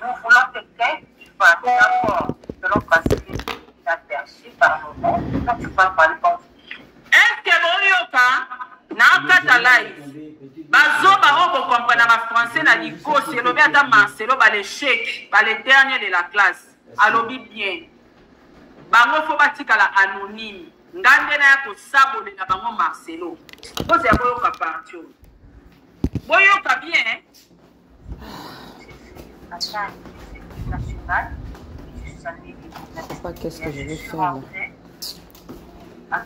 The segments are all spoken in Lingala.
nous voulons quelqu'un qui va d'abord de notre principe inaperçu par moment, quand tu vas parler comme est-ce que Boyoka n'a pas ta live? Bazoba on comprend en français na likosi lobi ata Marcelo ba l'échec ba les derniers de la classe alobi bien bango fo batikala anonyme ngande na ya ko sabole na bango Marcelo pose ya Boyoka parti Boyoka bien national. Qu'est-ce que je vais faire là?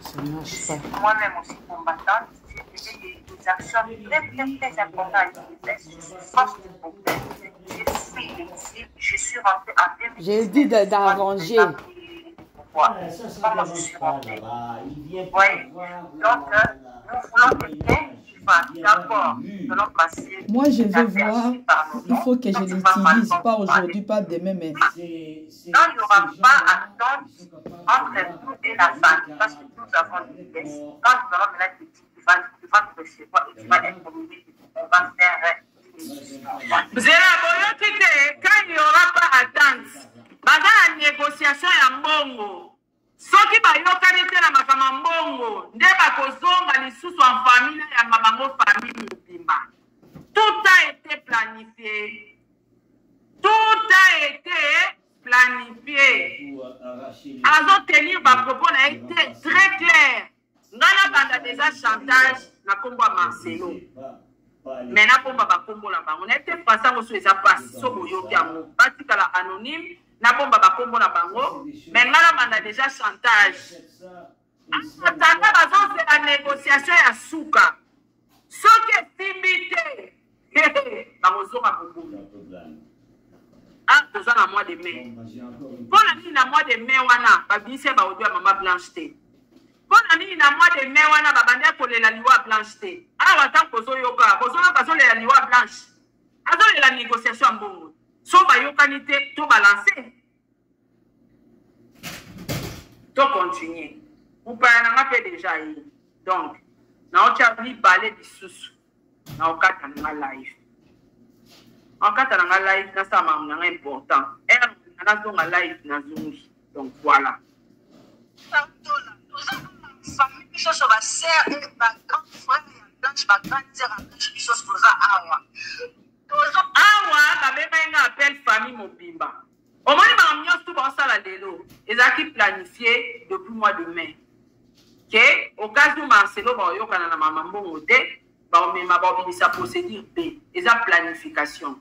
Ça ne marche pas. Moi-même aussi combattante, j'ai des actions très importantes. Je suis force du problème. Je suis rentrée en 2019. J'ai dit d'arranger. Comment je suis rentrée? Oui. Donc, nous voulons quelqu'un qui va d'abord de notre passé. Moi, je veux voir. Il faut que je l'utilise, pas aujourd'hui, pas demain, mais. Donc, il n'y aura pas attente entre nous et la famille, parce que nous avons une pièce. Quand nous allons mettre des petits, tu vas te recevoir et tu vas être communiqué. On va faire une discussion. Quand il n'y aura pas attente, la négociation est en bongo. Soki bayokani te na makama mbongo nde bakozonga lisusu en famille ya mamango famille mobimba. Tout a été planifié. Tout a été planifié. Azo tenir ba propos na été très clair. Ngana banda déjà chantage na kombo Marcelo. Mais na komba ba kombo la bango. Na été passant oso eza passe so boyoki amo. Batikala anonyme. Na bomba bakombo na bango mais ngala banda déjà chantage atanga bazon c'est la négociation ya suka soki simbité bazonga bobola toza na mois de mai mpona nini na mois de mai wana babisi baaudio ya mama Blanche te mpona nini na mois de mai wana babandi kolela liwa Blanche te awa ntango kozoyoka bazolela liwa Blanche azolela négociation ya mbongo so bayokani te to balancer to continuer upaya nanga mpe déjà ye donc naotya mibale lisusu naokata nanga live naokata nanga live nasala makambo nanga important ere nazonga live nazongi donc voilà famille biso so basere bagrand frère ya Blanche bagrand sere ya Blanche biso toza awa awa babengai nga appel famille mobimba omoni makambo nyonso baosala lelo ezalaki planifié depuis mois de mai ke okazi Marcelo baoyokana na mama mbongo te baomema baobimisa procédure mpe eza planification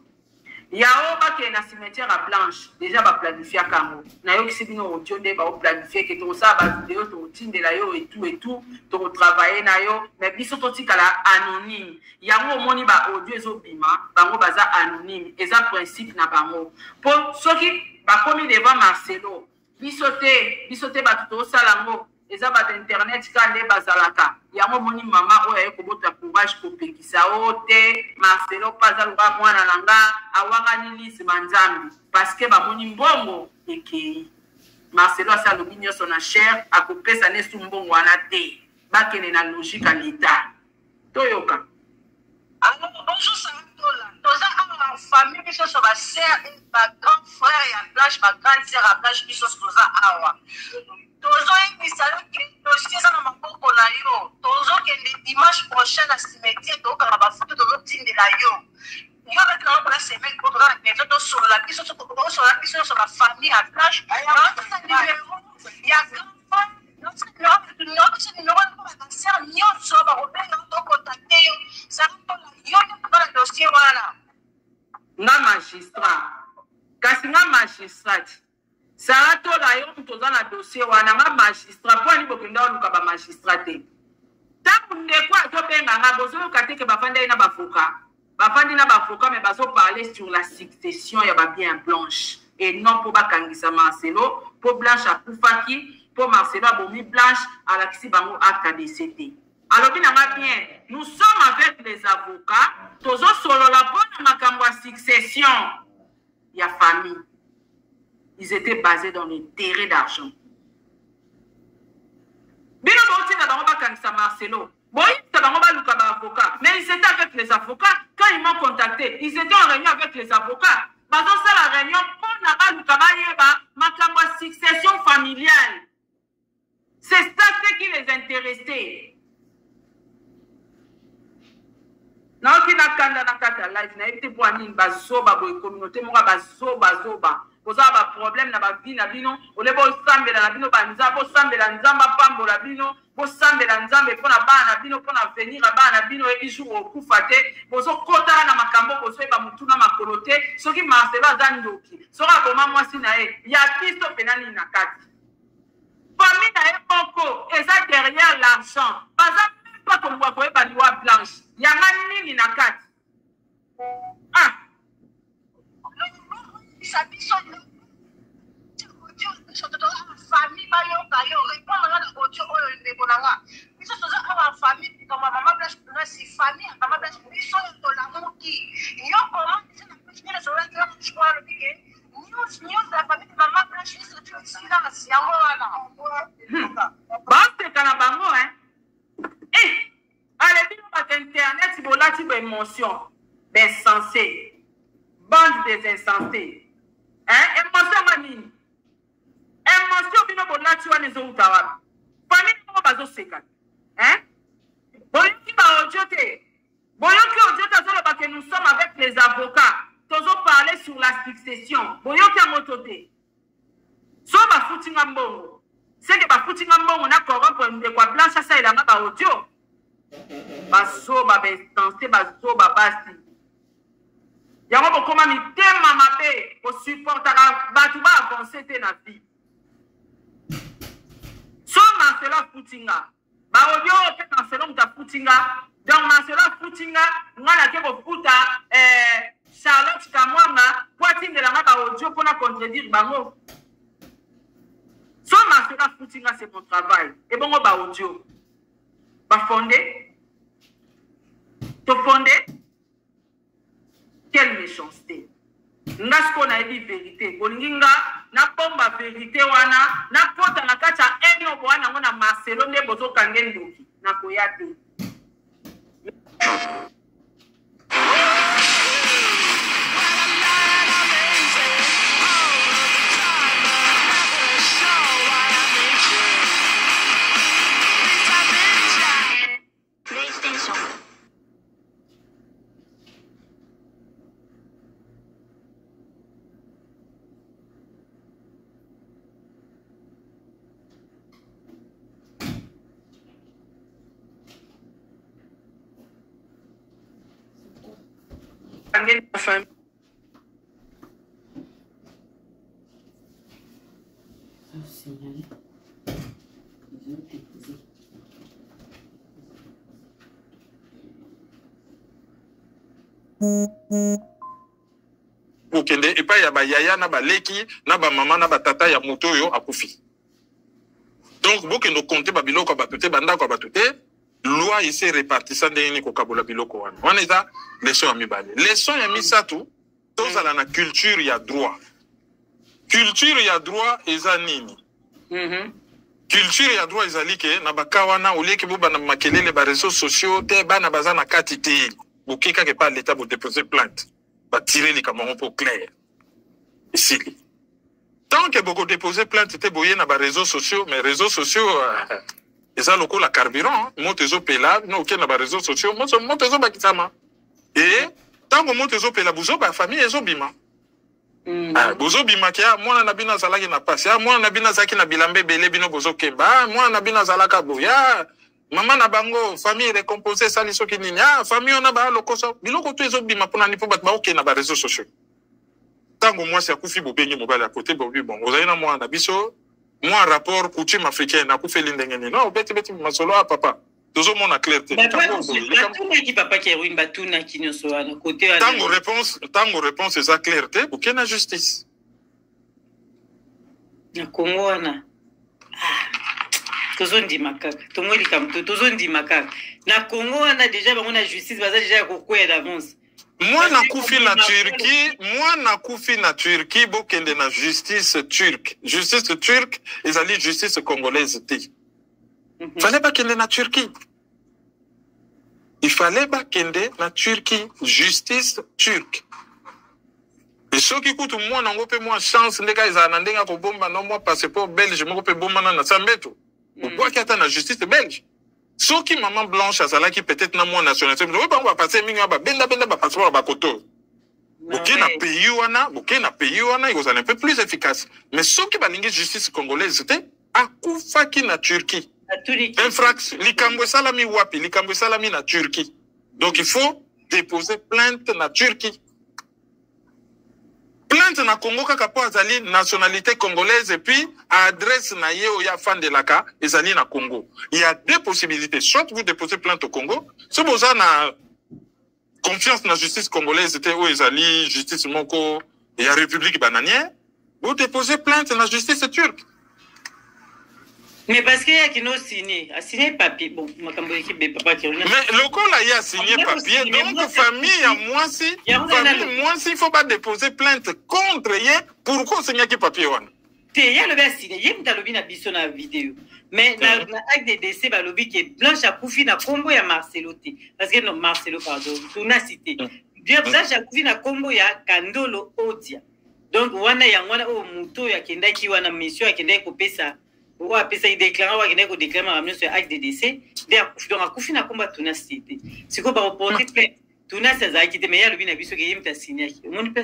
yao bakee na cimetière ya Blanche déjà baplanifiaka yango nayokisi bino audio nde baoplanifie ke tokosala bavideo tokotindela yo etout tokotravaille na yo mais biso totikala anonyme yango omoni baaudio ezobima bango baza anonyme eza principe na bango mpo soki bakomi devant Marcelo biso te bato tokosala yango eza bato internet ka nde bazalaka yango omoni mama oyo aye kobota courage kopekisa o te Marcelo mpe aza loka mwana na nga awangani lisima nzambe parce que bamoni mbongo ekei Marcelo asa alobi nyonso na cher akopesa nesu mbongo wana te bakende na logique ya leta toyoka bonjour Santola toza awa famille biso so basere bagrand frère ya Blanche bagrand sere ya Blanche biso toza awa tozoyebisa yoki dossier eza na maboko na yo tozokende dimanche prochain na cimetière tokanga bafoto tozotindela yo yo beti nango mpona semaine po toza na maison tosolola biso nyonso bafamille ya Blanche naotisa numero ya grandfrère nyonso bakobenga tokontakte yo santola yo tokana dossier wana nga magistrat kasi nga magistrat sara tola yo toza na dossier wana nga magistrat mpo ani bokenda oluka bamagistrat te ntango ndeko azobenga nga bozoyoka te ke bafandi na bavoka me bazoparle sur la succession ya babien Blanche et non mpo bakangisa Marcelo mpo Blanche akufaki mpo Marcelo abomi Blanche alakisi bango acte décès te alobi nanga bien nous sommes avec les avocats tozosolola mpo na makambo ya succession ya famille. Ils étaient basés dans l'intérêt d'argent. Bino bauti na bango bakangisa Marcelo Bon, ils avocat. Mais ils étaient avec les avocats. Quand ils m'ont contacté, ils étaient en réunion avec les avocats. Parce que c'est la réunion pour ma succession familiale. C'est ça ce qui les intéressait. Non, qui n'a qu'à la life, n'a été pour une bazoba, pour une communauté, moi, bazoba. Pour ça, un problème, n'a pas vie, n'a bino, au lieu de s'embêter, n'a bino, banza, pour s'embêter, nzamba, pambo, la bino, pour s'embêter, nzamba, pour la bana, bino, pour la venir, la bana, bino, et jour au coup faté, pour ce kota, na makambo, pour ce bamutuna, ma coloté, ce qui m'a fait la zandoki, sera pour moi, si nae, y a pisto penani na kati. Famille nae, poko, et ça derrière l'argent, pas ça, pas comme vous voyez, pas loi blanche. Il y a un nini na kati. Ah. Famille bayo répondre na audio oyo ndeko nanga. Biso soza awa famille comme maman blanche na si famille maman blanche biso to la moki. Yo comment c'est la petite la soirée que je crois le piqué. News la famille maman blanche c'est tout silence yango wana. Ba te kana bango Eh. Allez, dis-nous sur Internet, si vous avez des émotions, d'insensés, bande des insensés. Émotion, mani. Émotion, bino bola tu as les autres arabes. Famille, nous va pas se calmer. Boyoki ba odiote. Boyoki odiote, que nous sommes avec les avocats. Toujours parler sur la succession. Boyoki a mototé. So ba foutinga mbongo. C'est que ba foutinga mbongo na corrompre de quoi blanche ça il a ba audio. Bazoba bensensé bazoba basi yango bokoma mitema mabe osupportaka bato baavanse te na vie so Marcela futinga baodio oke Marcela muta futinga donc Marcela futinga nga nake kofuta Charlotte Kamwanga po atindelanga baodio mpona contredire bango so Marcela futinga c'est mon travail ebongo baodio bafondé te fondé. Quelle méchanceté. Nga ce qu'on a dit vérité. Bolinga, na pomba vérité wana, na pota na kacha eno wana ngona Marcelo ne bozo kangendoki. Na koyate. Okende epa ya ba yaya na ba leki na ba mama na ba tata ya moto yo akufi. Donc bokendo compter ba biloko ba tuté banda ko ba tuté loi ici répartissant ndeni ko kabola biloko wana. Wana eza leçon ya mibale. Leçon ya misatu tozala na culture ya droit. Culture ya droit eza nini? Culture ya droit ezali ke na bakawana oleki boba na makelele ba réseaux sociaux te bana bazana kati te. Bokeka ke pa l'état bo déposer plainte. Va tirer les camarons pour clair. Ici. Tant que beaucoup déposer plainte, c'était boyer dans les réseaux sociaux, mais réseaux sociaux, ils ont le coup la carburant, montezo pela, non, ok, dans les réseaux sociaux, montezo bakitama. Et, tant que montezo pela, bouzo, ba famille, ils ont bima. Bouzo bima, kia, moi, nabina zalaki na passe, moi, nabina zaki na bilambe bele bino bozo kemba, moi, nabina zalaka boya, maman na bango famille récompensée sali soki nini famille on a ba lokoso biloko to ezobima pona ni po bat ba ok na ba réseaux sociaux tango moi c'est akufi bobengi mobali à côté bobi bon ozali na moi na biso moi rapport coutume africaine akufi lindengeni non beti masolo a papa tozo mona clarté qui papa qui ruine batuna qui ne soit à côté tango réponse eza clarté pour na justice na Congo wana tozondi makaka tomoli kamto tozondi makaka na Congo on a déjà on a justice baza déjà kokoya d'avance moi na kufi na Turquie bokende na justice turque ezali justice congolaise te fallait pas kende na Turquie il fallait bakende na Turquie, justice turque. Et ceux qui écoutent moi, n'ont pas moins chance, les gars, ils ont un denga ko bomba, non, moi, passeport belge, moi, ko bomba na sambeto. Pourquoi qu'il y a la justice belge? Ceux qui maman blanche, à cela qui peut-être n'a moins nationalité, mais on va passer, minga, benda, passeport, bakoto. Bouquet n'a pays wana, il was un peu plus efficace. Mais ceux qui balingé justice congolaise, c'était à Koufaki na Turquie. Infraction, likambo salami wapi, likambo salami na Turquie. Donc il faut déposer plainte na Turquie. Plainte na Congo kaka po azali nationalité congolaise et puis adresse na ye oya fan de laka ezali na Congo. Il y a deux possibilités. Soit vous déposez plainte au Congo, si vous avez na confiance dans la justice congolaise, c'était où ezali justice moko et la République bananière, vous déposez plainte dans la justice turque. Mais parce qu'il y a qui n'ont signé, a signé papier. Bon, ma équipe de papa qui. Mais le col là, a signé papier. Donc, famille, à moi si, il faut pas déposer plainte contre hier. Pourquoi signer qui papier one? Il y a le bien signé. Il y a une lobby na biso na vidéo. Mais na acte de décès, ba lobby qui est blanche à Koufi na combo ya Marcelo T. Parce que non, Marcelo, pardon, tout na cité. Bien blanche à Koufi na combo ya Kandolo Odia. Donc, wana ya wana o muto ya kenda ki wana mission ya kenda ko pesa. Ou après ça, il déclare, ou il déclare, ramener sur acte de décès. Donc, à Koufi na combat tout na cité. C'est quoi, par reporter plainte. Tout na ça a quitté, mais il y a le bien avis qui est signé. On ne peut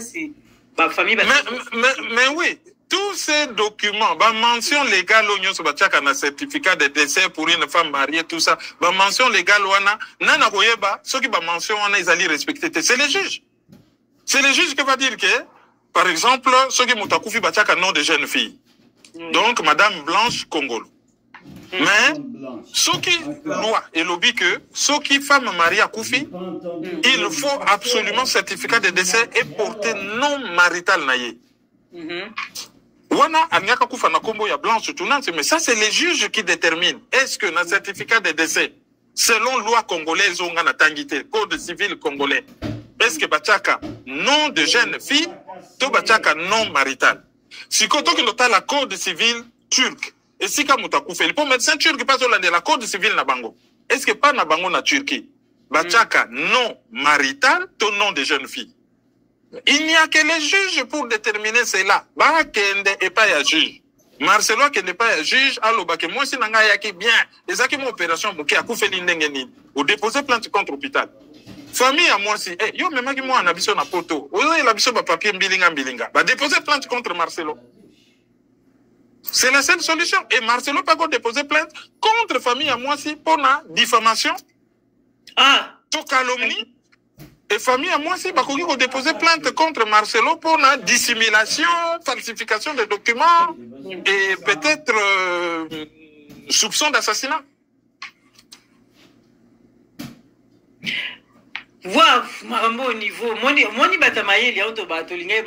pas, ma famille. Mais oui, tous ces documents, ma mention légale, l'oignon sur un certificat de décès pour une femme mariée, tout ça, ma mention légale, wana, nana koyeba, ceux qui ma mention, wana, ils allaient respecter. C'est les juges. C'est les juges qui va dire que, par exemple, ceux qui m'ont Koufi bachaka nom de jeune fille. Donc, Madame Blanche Congolo. Mais, ce qui loi et lobby que, ce qui femme mariée à Koufi, il faut absolument certificat de décès et porter non marital naïe. Wana, Aniaka Koufa na kombo ya Blanche Tounante, mais ça, c'est les juges qui déterminent. Est-ce que le certificat de décès, selon loi congolaise, on a tangité, code civil congolais, est-ce que Bachaka, nom de jeune fille, to Bachaka non marital? Si quand on a la code civile turque, et si quand on a coupé, le médecin turc passe au la code civile na bango. Est-ce que pas na bango na Turquie? Bachaka non marital, ton nom de jeune fille. Il n'y a que les juges pour déterminer cela. Ba kende et pas ya juge. Marcelo qui n'est pas un juge, alors que moi si nanga yaki bien, et ça qui mon opération bouquet a coupé l'indengeni, ou déposer plainte contre l'hôpital. Famille à moi si, yo même qui moi en habitation na poto, ou il habitation ba papier mbilinga, ba déposer plainte contre Marcelo. C'est la seule solution. Et Marcelo pas encore déposer plainte contre famille à moi si pour la diffamation, to calomnie. Et famille à moi si bah qu'on déposer plainte contre Marcelo pour la dissimulation, falsification des documents et peut-être soupçon d'assassinat. Wow, marambo au niveau, moni batamaye li auto batolinga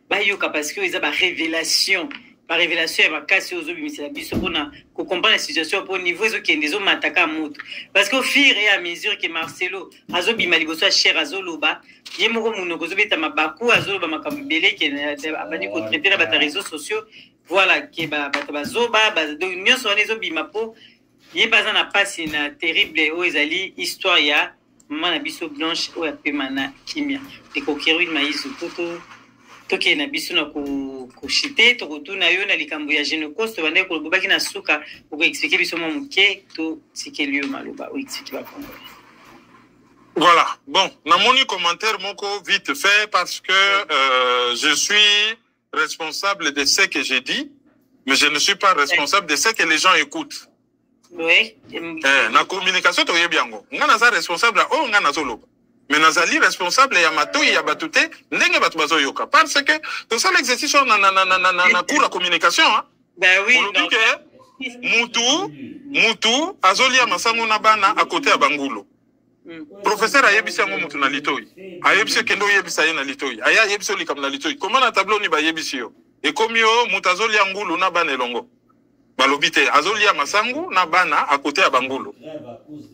bayoka parce que ils ont ba révélation. Par révélation, il va casser aux hommes, c'est la biso pour comprendre la situation au niveau qui est des hommes attaqués à moto. Parce qu'au fur et à mesure que Marcelo, Azobi Maligoso, cher Azoloba, Yemoro Munogozo, Tamabaku, Azoloba Makambele, qui est abandonné pour traiter les réseaux sociaux, voilà, qui est Bazoba, donc nous sommes les hommes Bimapo, il n'y a pas un passe une terrible Oezali, histoire, il y a Maman Biso Blanche, ou Apemana, Kimia, des coqueries de maïs ou toto. Toki na biso na kushite to kutuna yo na likambo ya Génocos to bande ko bobaki na suka pour expliquer biso mo muke to sikeli yo maloba ou expliquer ba Congo. Voilà. Bon, na moni commentaire moko vite fait parce que je suis responsable de ce que j'ai dit, mais je ne suis pas responsable de ce que les gens écoutent. Oui. Na communication to yebiango. Ngana za responsable o ngana zoloba. Mais nazali responsable ya matoi ya batute ndenge batu bazoyoka parce que tout ça l'exercice na cours la communication hein. Ben oui. On dit que mutu azolia masango na bana à côté ya bangulo. Professeur ayebisa ngo mutu na litoi. Ayebisa kendo yebisa ye na litoi. Aya yebisa likam na litoi. Comment na tableau ni ba yebisi yo. Et comme yo mutu azolia ngulu na bana elongo. Balobite azolia masangu na bana à côté ya bangulo.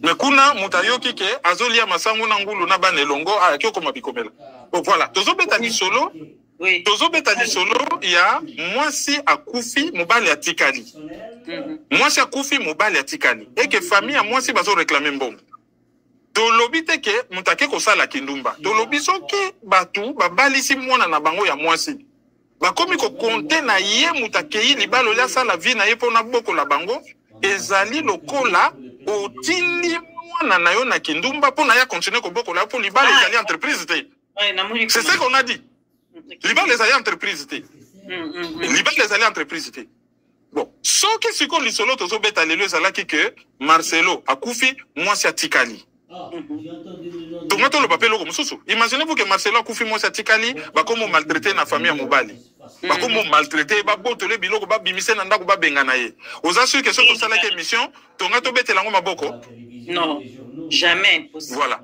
Mais kuna mutayoki ke azolia masangu na ngulu na bana elongo a kyoko mabikomela. Donc voilà, tozo beta di solo. Oui. Tozo beta di solo ya mwasi akufi mobali atikali. Mwasi akufi mobali atikali. Et que famille a mwasi bazo réclamer mbongo. tolobi te ke mutake kosala kindumba tolobi soki batu babalisi mwana na bango ya mwasi bakomi ko konte na ye mutakei libalo ya sala vie na ye pona bokola bango ezali lokola otili mwana na yo na kindumba pona ya continuer ko bokola po libalo ezali entreprise te. C'est ce qu'on a dit. Libalo ezali entreprise te. Libalo ezali entreprise te. Bon, soki siko lisolo tozo beta lelo ezalaki ke Marcelo akufi mwasi atikali. Donc maintenant le papier logo mususu. Imaginez-vous que Marcelo akufi mwasi atikali bakomo maltraiter na famille ya mobali. Bakomo maltraiter ba botole biloko ba bimise na ndako ba bengana ye. Oza sûr que ce que ça la émission, tonga to beta lango maboko? Non, jamais. Voilà.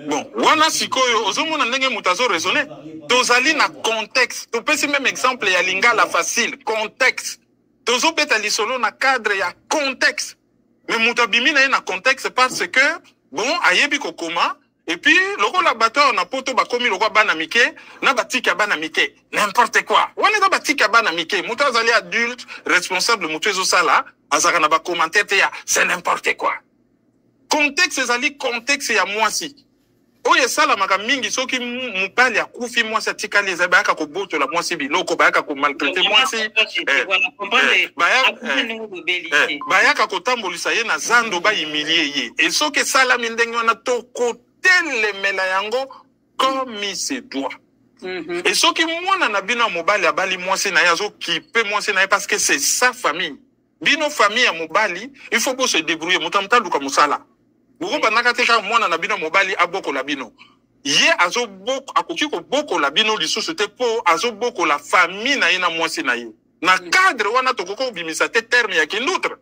Bon, wana sikoyo ozomona ndenge mutazo raisonner. Tozali na contexte. To pesi même exemple ya lingala facile, contexte. Tozo beta lisolo na cadre ya contexte. Mais mutabimi na ye na contexte parce que bon, ayebi kokoma, et puis, loko la bateau na poto bakomi loko bana mike, na batika bana mike, n'importe quoi. Wane da batika bana mike, muta zali adulte, responsable mutu ezo sala, azaka na ba commentaire te ya, c'est n'importe quoi. Contexte zali contexte ya mwasi. Oye sala maka mingi soki mupali ya kufi mwasi atikali eza bayaka ko boto la mwasi biloko, bayaka ko maltraiter mwasi. Bayaka ko tambolisa ye na zando ba humilie ye. Et soki sala mindenge wana toko telemela yango comme il se doit. Et soki mwana na bino mobali abali mwasi na yazo kipe mwasi na ye parce que c'est sa famille. Bino famille ya mobali, il faut pour se débrouiller. Mutamta luka musala. Buko banaka te ka mwana na bino mobali aboko la bino. Ye azo boko akoki ko boko la bino lisusu te po azo boko la famille na ye na mwasi na ye. Na cadre wana tokoko bimisa te terme ya kindutre.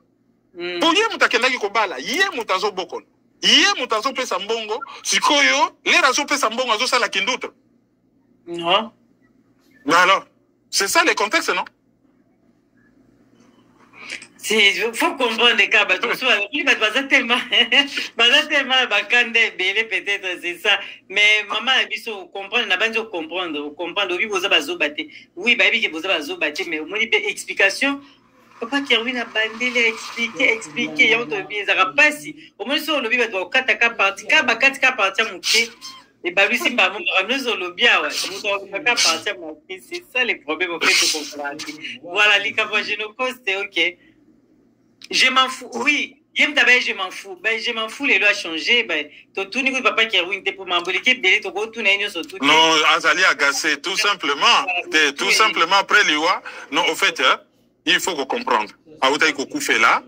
Po ye mutakendaki ko bala, ye mutazo boko. Ye mutazo pesa mbongo, sikoyo lera azo pesa mbongo azo sala kindutre. Non. Mais alors, c'est ça le contexte, non? Il faut comprendre les cas. Tellement peut-être c'est ça. Mais maman, il faut comprendre. On a besoin de comprendre. Oui, vous avez battu. Oui, vous avez battu. Mais au moins, il y a explication. Papa qui a eu une bandée, expliquer. On te dit, ça va pas si. Au moins, sur le bébé, tu vas au 4 parties. 4 parties à monter. Et bah, lui, c'est pas bon. Ramener sur le bien, ouais. C'est ça les problèmes, en fait, voilà, les cabagénocos, c'est ok. Je m'en fous, oui. Je m'en fous. Ben, je m'en fous, les lois changé. Ben, tout niveau papa qui a eu une pour m'emboliquer, ben, tout tout non, Azali agacé, tout simplement. Tout simplement, après les lois. Non, au fait, il faut qu'on comprenne. Aouta ko fait là.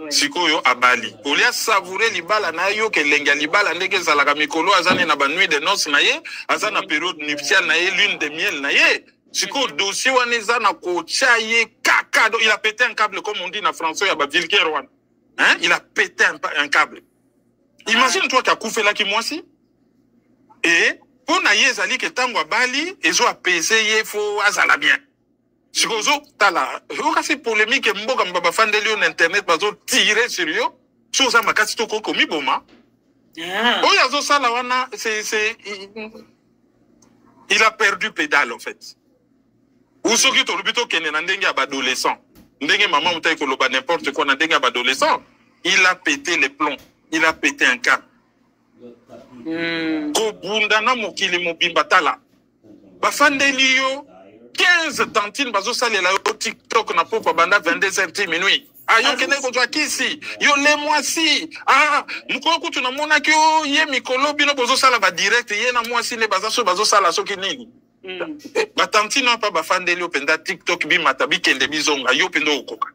Sikoyo abali. Olia savourer libala na yo ke lenga libala ndenge zalaka mikolo azane na ba nuit de noces na ye, azana période nuptiale na ye, lune de miel na ye. Siko dossier waneza na kocha ye kaka, il a pété un câble comme on dit na français ya ba vulgaire wan. Hein? Il a pété un câble. Imagine toi qui a koufé là qui moi si. Et pour na ye zali ke tango abali, ezo apaiser ye fo azala bien. Sikozo tala, okasi polémique mboka mbaba fandeli on internet bazo tirer sur yo. Chose makasi to ko mi boma. Oya zo sala wana c'est il a perdu pédale en fait. Ou ceux qui t'ont plutôt qu'un adolescent, maman n'importe quoi, adolescent, il a pété les plombs, il a pété un câble. Kobundana mokili mobimbatala. Bafandeli yo 15 tantines bazo salela yo TikTok na popa banda 22h minuit. Ah yo kene ko jwa kisi, yo le mwasi. Ah, mukoko kutu na mona ki yo ye mikolo bino bozo sala ba direct ye na mwasi ne bazo sala soki nini. Ba tantine pa ba fandeli yo penda TikTok bi matabi kende bizonga yo penda okoka.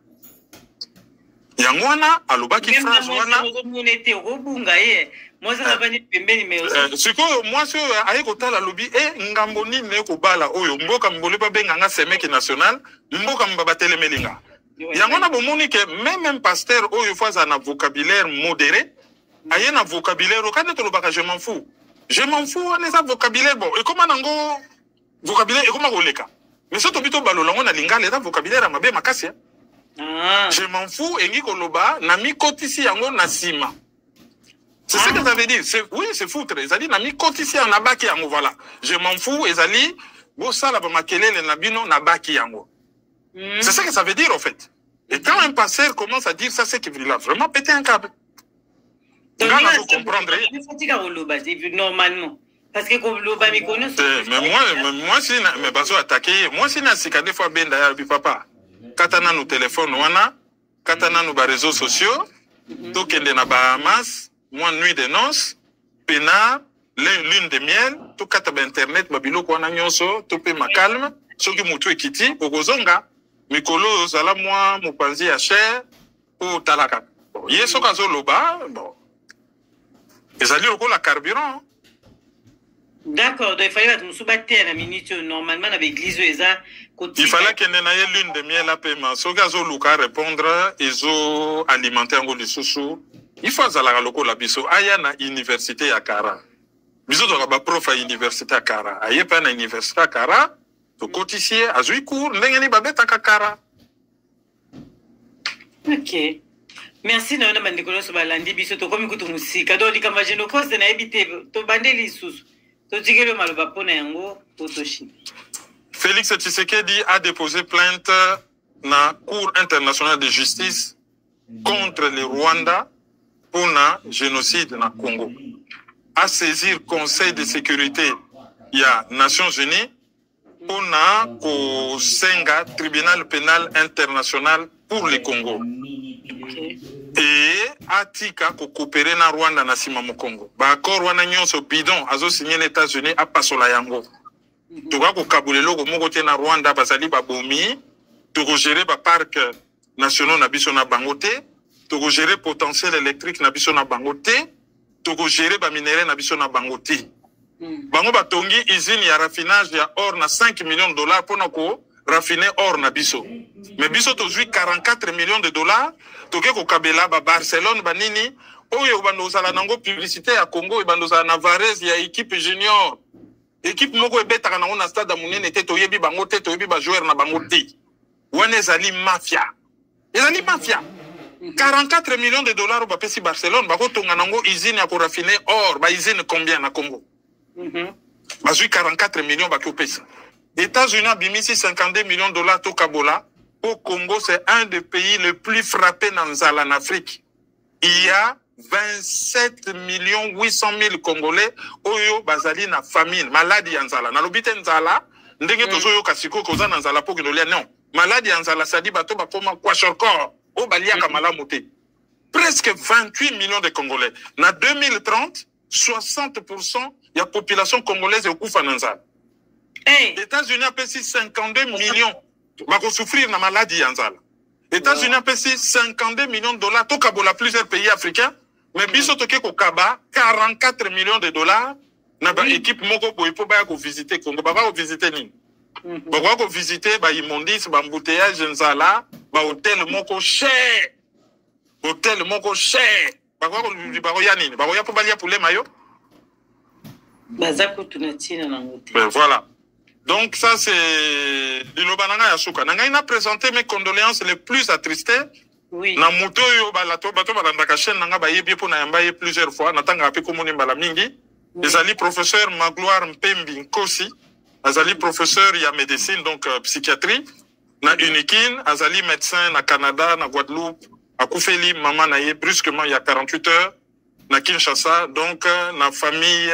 Yango wana alobaki phrase wana monete robunga ye. Moi ça va ni pembeni mais aussi. Siko moi so aye kotala lobi ngambo nini ne ko bala oyo mboka mbole pa benga nga semeki national mboka mbaba telemelinga. Yango na bomoni ke même pasteur oyo fois na vocabulaire modéré aye na vocabulaire okane to lobaka je m'en fous. Je m'en fous on est ça vocabulaire bon et comment nango vocabulaire et comment koleka. Mais ça to bito balola ngona lingala eta vocabulaire mabe makasi. Je m'en fous engi koloba na mi kotisi yango na sima. C'est ce que ça veut dire. Oui, c'est foutre. Ezali na mi kotisi yango na baki yango voilà. Je m'en fous ezali bo sala ba makelele na bino na baki yango. C'est ça que ça veut dire, en fait. Et quand un pasteur commence à dire ça, c'est qu'il a vraiment pété un câble. Ngana vous comprendre. Normalement. Parce que comme l'oba me connaît. Mais moi si mais baso attaquer, moi si na sika des fois ben d'ailleurs papa. Katana no téléphone wana, katana no ba réseaux sociaux, to kende na Bahamas, moi nuit de noces, pena lune de miel, to kata ba internet babilo ko wana nyonso, to pe makalme, soki mutu ekiti okozonga, mikolo zala moi mopanzi ya cher ou talaka. Yeso kazo loba, bon. Ezali lokola carburant. D'accord, donc il fallait que nous soubate à la minute normalement avec l'église. Il fallait qu'il y ait l'une de miel à paiement. Si vous avez répondre, ils ont alimenté un peu de sous. Il faut que vous la biso. Aya na université à Kara. Biso doit avoir prof à université à Kara. Aya pas na université à Kara. To cotissier, à jouer cours, n'engagez pas bête à Kara. Ok. Merci na ona bandeko so balandi biso to komi kutu musika. Donc les kamajeno cause na habité to bandeli sous. Félix Tshisekedi a déposé plainte na Cour internationale de justice contre le Rwanda pour un génocide na Congo. A saisir Conseil de sécurité des Nations Unies pour un senga tribunal pénal international pour le Congo. Et atika ko coopérer na Rwanda na sima mo Congo. Ba accord wana nyonso bidon azo signé les États-Unis a pasola yango. Toka ko kabulelo ko moko te na Rwanda bazali ba bomi, to gérer ba parc national na biso na bangote, to gérer potentiel électrique na biso na bangote, to gérer ba minerai na biso na bangote. Bango ba tongi usine ya raffinage ya or na 5 millions de dollars pour ko raffiner or na biso. Mais biso to jui 44 millions de dollars. Toke ko kabela ba Barcelone ba nini oyo bando sala nango publicité ya Congo bando sala na Varese ya équipe junior équipe moko ebetaka nango na stade munene te toyebi bango te toyebi ba joueur na bango te wana ezali mafia 44 millions de dollars ba pesi Barcelone ba ko tonga nango usine ya ko raffiner or ba usine combien na Congo ba jui 44 millions ba ko pesa États-Unis bimisi 52 millions de dollars to kabola. Au Congo, c'est un des pays les plus frappés dans Nzala en Afrique. Il y a 27 800 000 Congolais oyo bazali na famine, maladie ya Nzala. Na lobite Nzala, ndenge tozoyo kasiko koza na Nzala po kinolia non. Maladie ya Nzala sadi bato bakoma kwashorkor, o baliaka malamu te. Presque 28 millions de Congolais. Na 2030, 60% ya population congolaise ekufa na Nzala. États-Unis a payé 52 millions. Va souffrir na maladie yanzala. États-Unis a payé 52 millions de dollars. To kabola plusieurs pays africains. Mais biso toke ko kaba 44 millions de dollars. Na ba équipe moko boy po ba ko visiter Congo. Ba ko visiter ni. Ba ko visiter ba immondice ba embouteillage nzala. Ba hôtel moko cher. Hôtel moko cher. Ba ko ya nini. Ba ko ya po balia poulet mayo. Bazako tunatina na ngote. Ben voilà. Donc ça c'est Lilobananga Yasuka. Nanga ina présenté mes condoléances les plus attristées. Oui. Na moto yo balato bato balanda chaîne nanga ba yebi po na yambaye plusieurs fois natanga api ko moni mbala mingi. Ezali professeur Magloire Mpembi Nkosi, azali professeur ya médecine donc psychiatrie na Unikin, azali médecin na Canada na Guadeloupe, akufeli maman na ye brusquement il y a 48 heures na Kinshasa donc na famille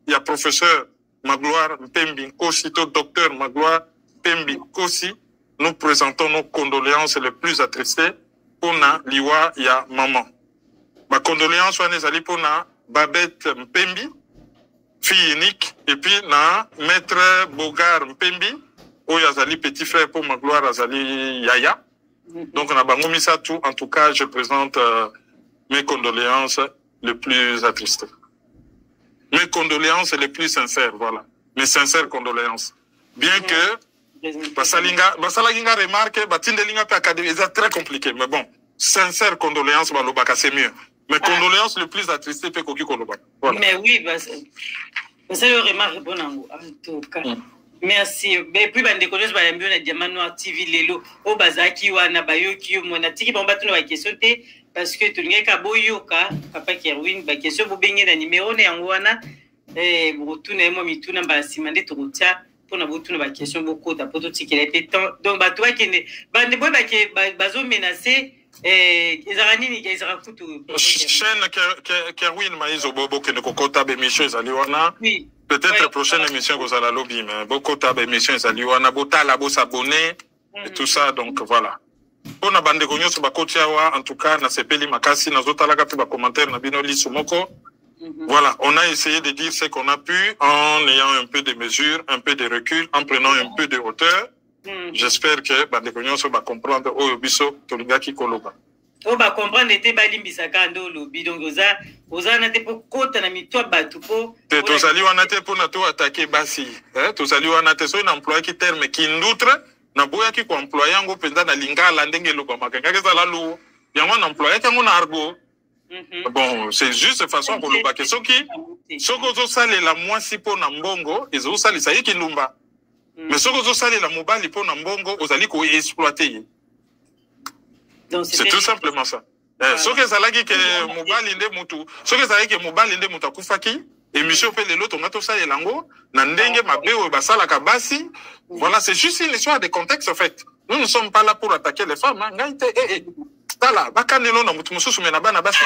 il y a professeur Magloire Mpembi Nkosi, docteur Magloire Mpembi Nkosi, nous présentons nos condoléances les plus attristées pour na liwa ya maman. Ma condoléances sont les pour na Babette Mpembi, fille unique, et puis na maître Bogar Mpembi, où yazali petit frère pour Magloire azali Yaya. Donc on a bangomisa tout. En tout cas, je présente mes condoléances les plus attristées. Mes condoléances les plus sincères, voilà. Mes sincères condoléances. Bien que, Basalinga remarque, Batindelinga pe académie, c'est très compliqué, mais bon, sincères condoléances, Balobaka, c'est mieux. Mes condoléances les plus attristées, pe Koki Kolobaka. Voilà. Mais oui, ça le remarque bon en tout cas. Merci. Et puis, bande connaissent ba yambi na Diamant Noir TV lelo, o bazaki wana bayoki yo mona tiki bomba tuna ba question te. Parce que tout le monde a boyoka, papa Kerwin, ba question bo benye na numéro ne yango wana botuna mo mituna ba simande to rotia pour na botuna ba question beaucoup ta poto tikela te temps donc ba toi qui ne bande boy ba ke bazo menacer ezara nini ezara kutu chaîne Kerwin Maizo Bobo que ne kokota be mission ezali wana peut-être prochaine émission kozala lobby mais bokota be mission ezali wana botala bo s'abonner et tout ça donc voilà pona bande ko nyonso bakoti awa en tout cas na sepeli makasi nazotala ka pe ba commentaire na bino liso moko. Voilà, on a essayé de dire ce qu'on a pu en ayant un peu de mesure, un peu de recul, en prenant un peu de hauteur. J'espère que bande ko nyonso ba comprendre oyo biso tolingaki koloba. On va comprendre te balimbisa kando lobby donc oza na te po kota na mitwa batu po te tozali wana te po na to attaquer basi tozali wana te so na employé ki terme ki ndoutre na boya ki ko employé yango penza na lingala ndenge lo kwa makanga kezala lu yango na employé kango na argo. Bon, c'est juste façon pour le baquet. Soko zo sale la mwasi po na mbongo, ezo sale sa yeki lumba. Mais soko zo sale la mobali po na mbongo, ozali ko exploiter. C'est tout simplement ça. Soko salaki ke mobali nde mutu, soko salaki ke mobali nde mutu akufaki, émission pe lelo to ngato sale lango, na ndenge mabewe basala kabasi. Voilà, c'est juste une histoire de contexte en fait. Nous ne sommes pas là pour attaquer les femmes, hein. Ngaite tala bakanelo na mutu mususu mena bana basi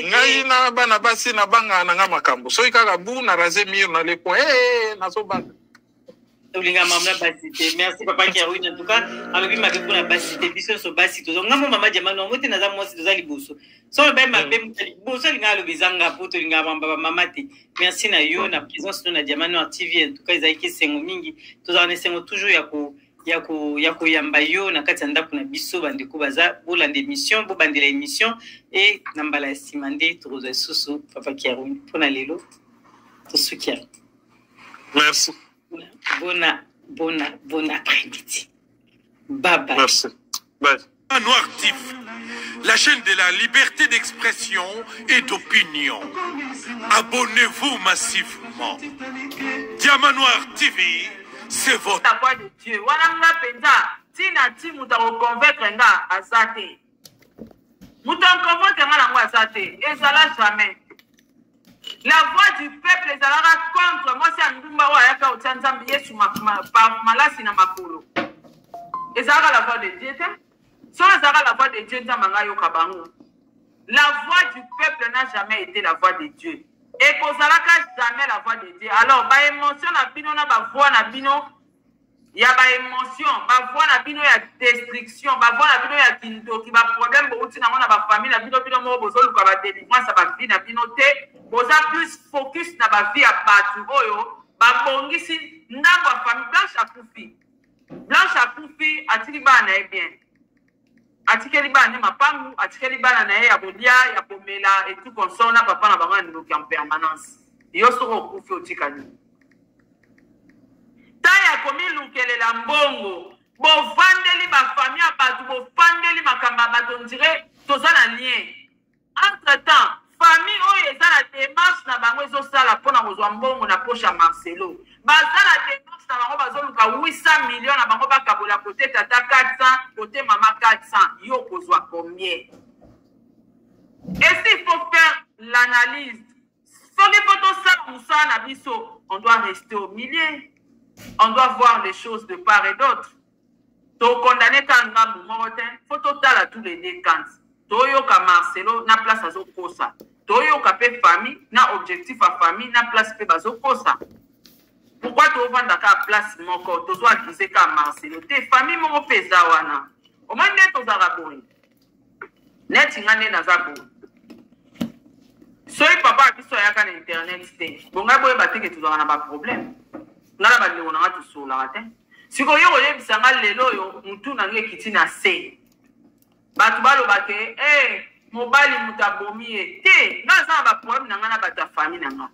ngai na bana basi na banga na nga makambo so ikaka bu na raze mur na lepo na so bana olinga mamla basite merci papa Kerwin en tout cas alobi mabe pour la basite biso so basite donc ngamo mama jamano ngote na za mosi tozali boso so be mabe mutali boso linga alobi zanga poto linga mama te merci na yo na présence na jamano TV en tout cas izaki sengo mingi tozana sengo toujours yako yamba yo na kati ndako na biso bandeko baza bolanda émission bo bandela émission et nambala simande tozo susu papa Kerwin pona lelo to sukia. Merci. Bon après-midi. Bye bye. Merci. Bye. Noir TV, la chaîne de la liberté d'expression et d'opinion. Abonnez-vous massivement. Diamant Noir TV, c'est votre. La voix de Dieu. Wananga penza, tina ti muta ko convaincre nga azate. Muta convaincre nga lango azate. Ezala jamais. La voix du peuple ezalaka contre moi c'est ndumba wa yaka otanzambi Yesu malasi na makolo. Ezalaka la voix de Dieu. Sans la voix de Dieu, la voix du peuple n'a jamais été la voix de Dieu. Et pour ça, jamais la voix de Dieu. Alors, par émotion, la bino na ba voix na bino, il y a ba émotion, ba voix na bino, il y a destruction, ba voix na bino, il y a kinto, qui va problème, bo uti na mona ba famille, na bino bino mo bozo luka ba délivrance, ba vie na bino te, boza plus focus na ba vie a batu oyo, ba bongisi ndambo a famille Blanche Akufi. Blanche Akufi atili ba na bien. Atikeli bana mapangu atikeli bana na ya bolia ya pomela et tout consona papa na bango ndoki en permanence yo soko kufi otikani taya komi lukelela mbongo bo vandeli ba famille abatu bo vandeli makamba bato ndire tozana lien entre temps famille oyo ezala démarche na bango ezosala pona kozwa mbongo na poche ya Marcelo bazala démarche na bango bazoluka 800 millions na bango bakabola côté tata 400 côté mama 400 yo kozwa combien. Et s'il faut faire l'analyse soki poto sa musa na biso on doit rester au milieu, on doit voir les choses de part et d'autre. To condamner kanga bumoten faut total à tous les deux camps. Toyoka Marcelo na place à Zokosa. Toyoka pe famille na objectif à famille na place pe bazokosa. Pourquoi tu vas dans la place moko tu dois accuser ka Marcelo te famille mo pesa wana. O moins net aux araboni. Net ngane na zabo. Soy papa biso ya kan internet te. Bonga boye bateke tu na ba problème. Ngala ba leona ngatu sola te. Siko yo ole bisanga lelo yo mutu na nge kitina se. Batu baloba ke mobali mutabomi te naza ba problème na ngana bata famille na nga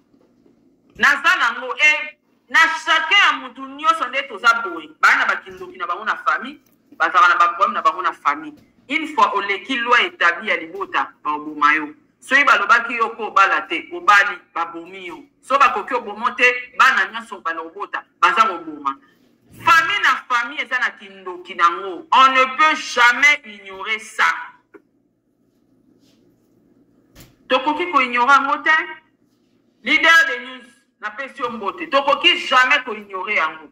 naza nango na chacun ya mutu nyonso nde toza boye bana bakindoki na bango na famille bazaka na ba problème na bango na famille une fois oleki loi établie ya libota baboma yo soki balobaki yo ko obala te obali babomi yo so bakoki obomo te bana nyonso bana obota baza koboma. Famille na famille eza na kindoki nango. On ne peut jamais ignorer ça. Tokoki ko ignorer yango te. Leader de news na pesi mbote. Tokoki jamais ko ignorer yango.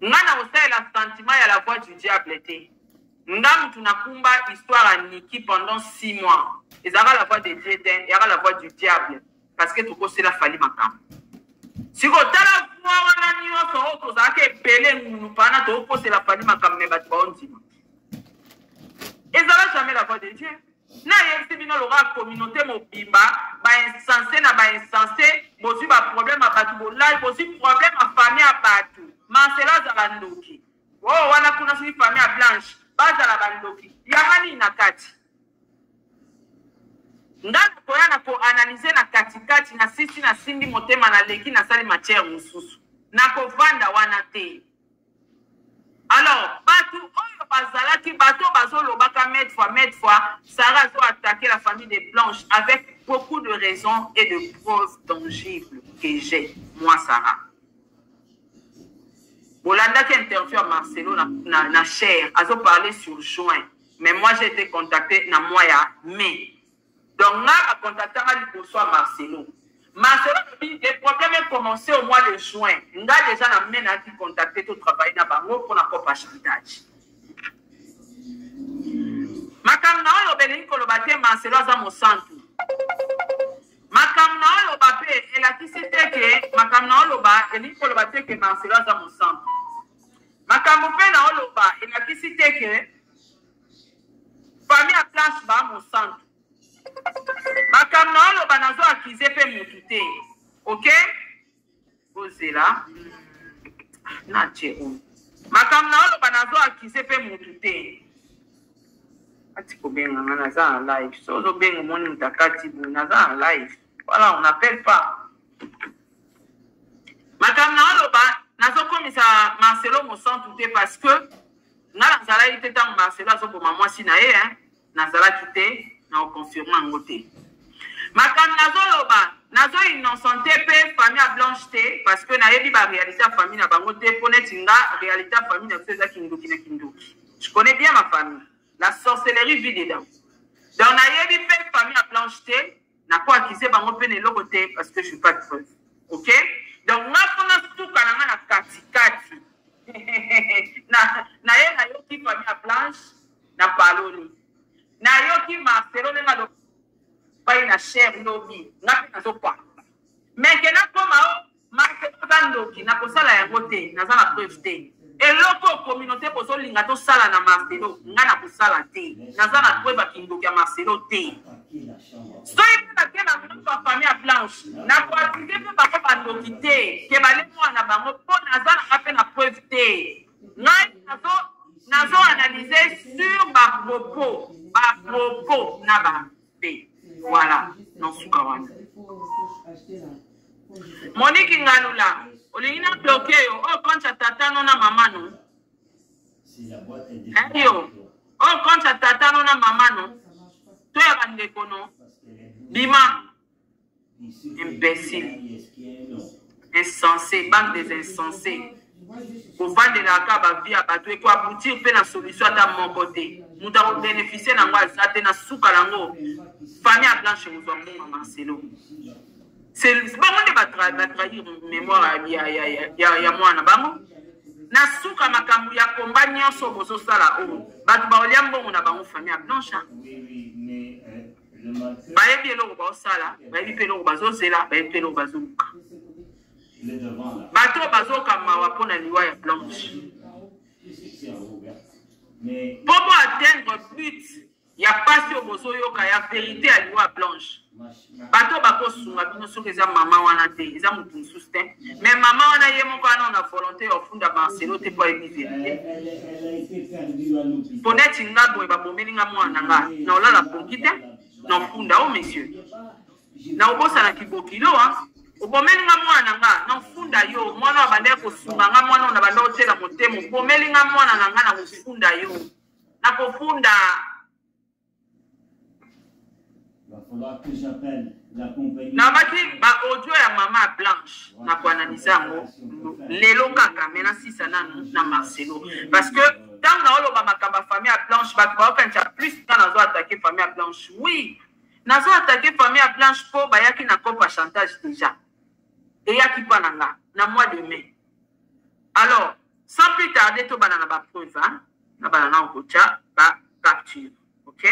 Ngana osa la sentiment ya la voix du diable était. Ngam tunakumba histoire à Niki pendant 6 mois. Et ça la voix de Dieu, il y aura la voix du diable. Parce que tout c'est la fali makam. Si vous avez la voix, vous avez pelé, nous pas c'est la fali makam, mais et ça va jamais la voix de Dieu. Na yesi bino lora communauté mobimba, ba insensé na ba insensé, bosi ba problème à batu bolai, bosi problème à famille à batu. Marcela za bandoki. Oh wana kuna sui famille à Blanche, baza la bandoki. Yamani na kati. Ngana koyana ko analyser na katikati na sisi na sindi motema na leki na sali matière mususu. Na ko vanda wana te. Alors, Batou, Bazalaki, Bato, Bazolo, Baka, mettre fois, Sarah a attaqué la famille des Blanches avec beaucoup de raisons et de preuves tangibles que j'ai, moi, Sarah. Bolanda qui interviewe Marcelo na chair, a parlé sur juin, mais moi j'ai été contacté na moya mai. Donc, on a contacté Marcelo. Marcelo, les problèmes ont commencé au mois de juin. On a déjà contacté tout travail dans Bango pour la coupe à chantage. Makamna yo belingi kolobate Marcelo za mosantu. Makamna yo bape elakisite ke makamna yo ba elingi kolobate ke Marcelo za mosantu. Makambo pe na yo ba elakisite ke famille à place ba mosantu. Makamna yo ba nazo akize pe mutute. OK? Ozela. Na cheo. Makamna yo ba nazo akize pe mutute. Atiko benga naza en live. Sozo benga moni mtakati bu naza en live. Voilà, on n'appelle pas. Madame Naoloba, nazo komisa Marcelo mosantu parce que na nazala ite tant Marcelo azo pour maman si na hein. Nazala kité na confirmer ngote. Madame Nazoloba, nazo innocenté pe famille à Blanche té parce que na yebi ba réalité famille na bangote pour netinga réalité famille na feza kindoki na kindoki. Je connais bien ma famille. La sorcellerie vit dedans. Donc, on a eu une famille à Blancheté, n'a pas acquis bango pene le côté parce que je suis pas de preuve. OK? Donc, on a tout kananga na kati. Na yo qui famille à Blanche, na paloni. Na yo qui Marcelo na do pas na chair lobby, na na so pas. Mais que na koma Marcelo zandoki na kosala ya côté, na za na preuve té. Et l'autre communauté pour ça lingato sala na Marcelo ngana ko sala te naza na tweba kindoki ya Marcelo te so ipena ke na mwa famille à Blanche na ko atinde pe ba ko bandoki te ke bale mwana bango po naza na pe na preuve te ngai nazo analyser sur ba propos na ba te voilà non suka wana Monique Ngalula Olina bloqué au compte tata non na maman non. Yo. Au compte tata non na maman non. Toi ya bandeko non. Bima. Imbécile. Insensé, bande des insensés. Pour vendre la caba vie à battre et quoi aboutir pe na solution à mon côté. Nous devons bénéficier na ngwa zate na suka lango. Famille à Blanche nous avons Marcelo. C'est bon on va trahir mémoire ya mwana bango na suka makambu ya komba nyonso bozo sala o batu ba oliambo na bango famille à Blanche ba yebi eloko ba sala ba yebi pelo bazo zela ba yebi pelo bazo bato bazo kama wapona liwa ya Blanche pour atteindre but ya pasi au bozo yoka ya vérité à liwa Blanche. Bato bako sunga bino soki eza mama wana te eza mutu mususu te mais mama wana ye moko wana na volonté ofunda Marcelo te po yebi vérité poneti nga boye babomeli nga mwana nga na olala pongi te na ofunda o monsieur na obosana kibokilo obomeli nga mwana nga na ofunda yo mwana abande kosunga nga mwana na bande otela motema obomeli nga mwana na nga na kofunda yo na kofunda. Nabati ba audio ya mama Blanche na ko analyser ngo lelo kaka mena sisa na Marcelo parce que tant na oloba makamba famille à Blanche ba ko kancha plus tant nazo attaquer famille à Blanche oui nazo attaquer famille à Blanche po ba yaki na kopa chantage déjà et yaki pa na mois de mai alors sans plus tarder, tout banana ba preuve, hein. Na banana au kocha, ba capture. OK?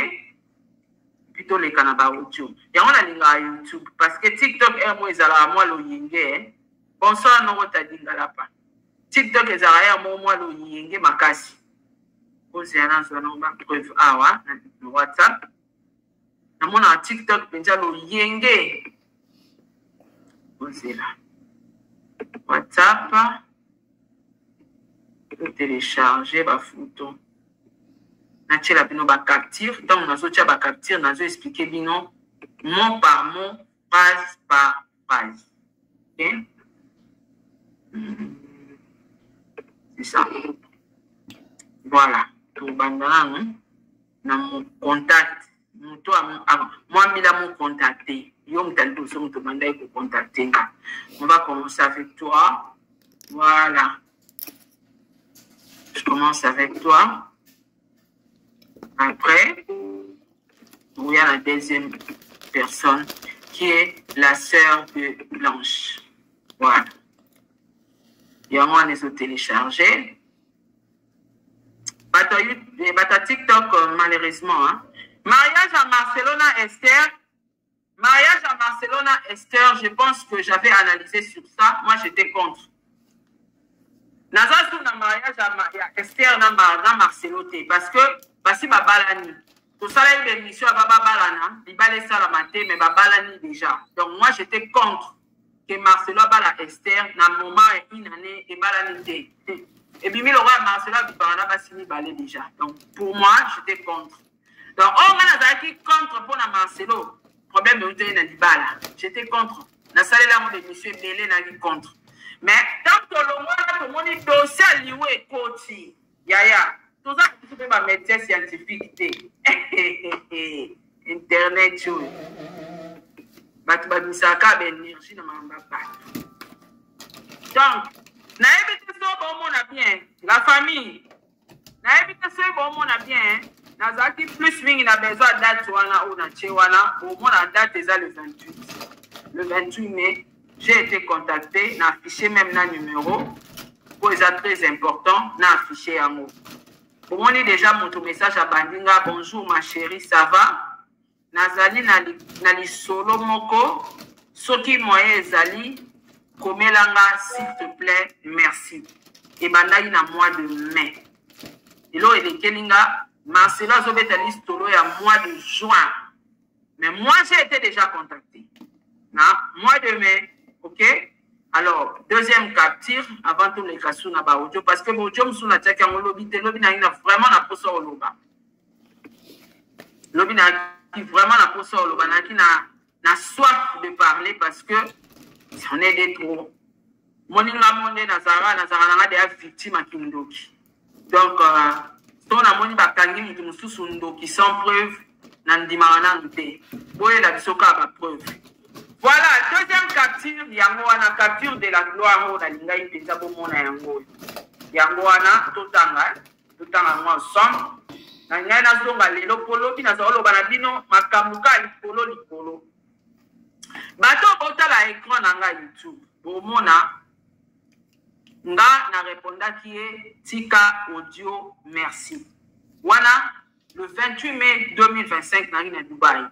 Plutôt les canaba audio. Et on a linga YouTube parce que TikTok est moi ezala moi lo yenge. Bonsoir non ta dingala pa. TikTok ezala ya moi lo yenge makasi. Ose ana so na ba preuve awa na WhatsApp. Na mona TikTok penza lo yenge. Ose là. WhatsApp. Je télécharger ma photo. Je vais vous capture. Donc, je vais capture. Je vais expliquer mot par mot, phrase par phrase. Ok? C'est ça. Voilà. Pour bandana, dans mon contact. Moi, je vais contacter. On va commencer avec toi. Voilà. Je commence avec toi. Après, il y a la deuxième personne qui est la sœur de Blanche. Voilà. Il y a moi les autres téléchargés. Bata TikTok, malheureusement. Hein. Mariage à Barcelona, Esther. Mariage à Barcelona, Esther, je pense que j'avais analysé sur ça. Moi, j'étais contre. Naza na mariage à Esther na Marcelo parce que basi babalani tout ça là une émission à babalana libale ça la maté mais babalani déjà donc moi j'étais contre que Marcelo bala Esther na moment et une année et balani et bimi le roi Marcelo bibana basi balé déjà donc pour moi j'étais contre donc on a qui contre pour na Marcelo problème de na libala j'étais contre na salle là mon émission belé na qui contre. Mais tant que le monde est dossier lié côté, yaya, tout ça tu peux pas mettre scientifique internet tu batu babisaka ba énergie na mamba pa. Donc, na éviter ça bon mon a bien, la famille. Na éviter ça bon mon a bien, na zaki plus wing na besoin date wana ou na chewana, au moins la date est le 28. Le 28 mai. J'ai été contacté, n'a affiché même un numéro, pour les très important, n'a affiché un mot. Pour moi, déjà mon message à Bandinga, bonjour ma chérie, ça va? Nazali nali solo moko, soki moye zali, komelanga, s'il te plaît, merci. Et bandai na mois de mai. Et là, il est kelinga, Marcelo Zobetali solo ya mois de juin. Mais moi, j'ai été déjà contacté. Na mois de mai. OK? Alors, deuxième capture, avant tout les cas sous na ba audio, parce que mon audio sous na tchaka en lobby, lobby na vraiment na posa au loba. Lobby na vraiment na posa au loba, na soif de parler parce que on est des trop. Moninga monde Nazara na des victimes à Kindoki. Donc, si on a moni bakangi mutu mususu ndoki sans preuve, na ndimana nte. Boye la bisoka ba preuve. Voilà, deuxième capture, Yangoana, capture de la gloire, on a l'ingay pensabo mona yango. Yangoana, tout en ensemble. Nanyana zonga lelo polo, bina zolo banabino, makamuka lipolo. Bato bota la écran nanga YouTube. Bomona, nga na réponda qui est Tika Audio, merci. Wana, le 28 mai 2025, na Dubaï.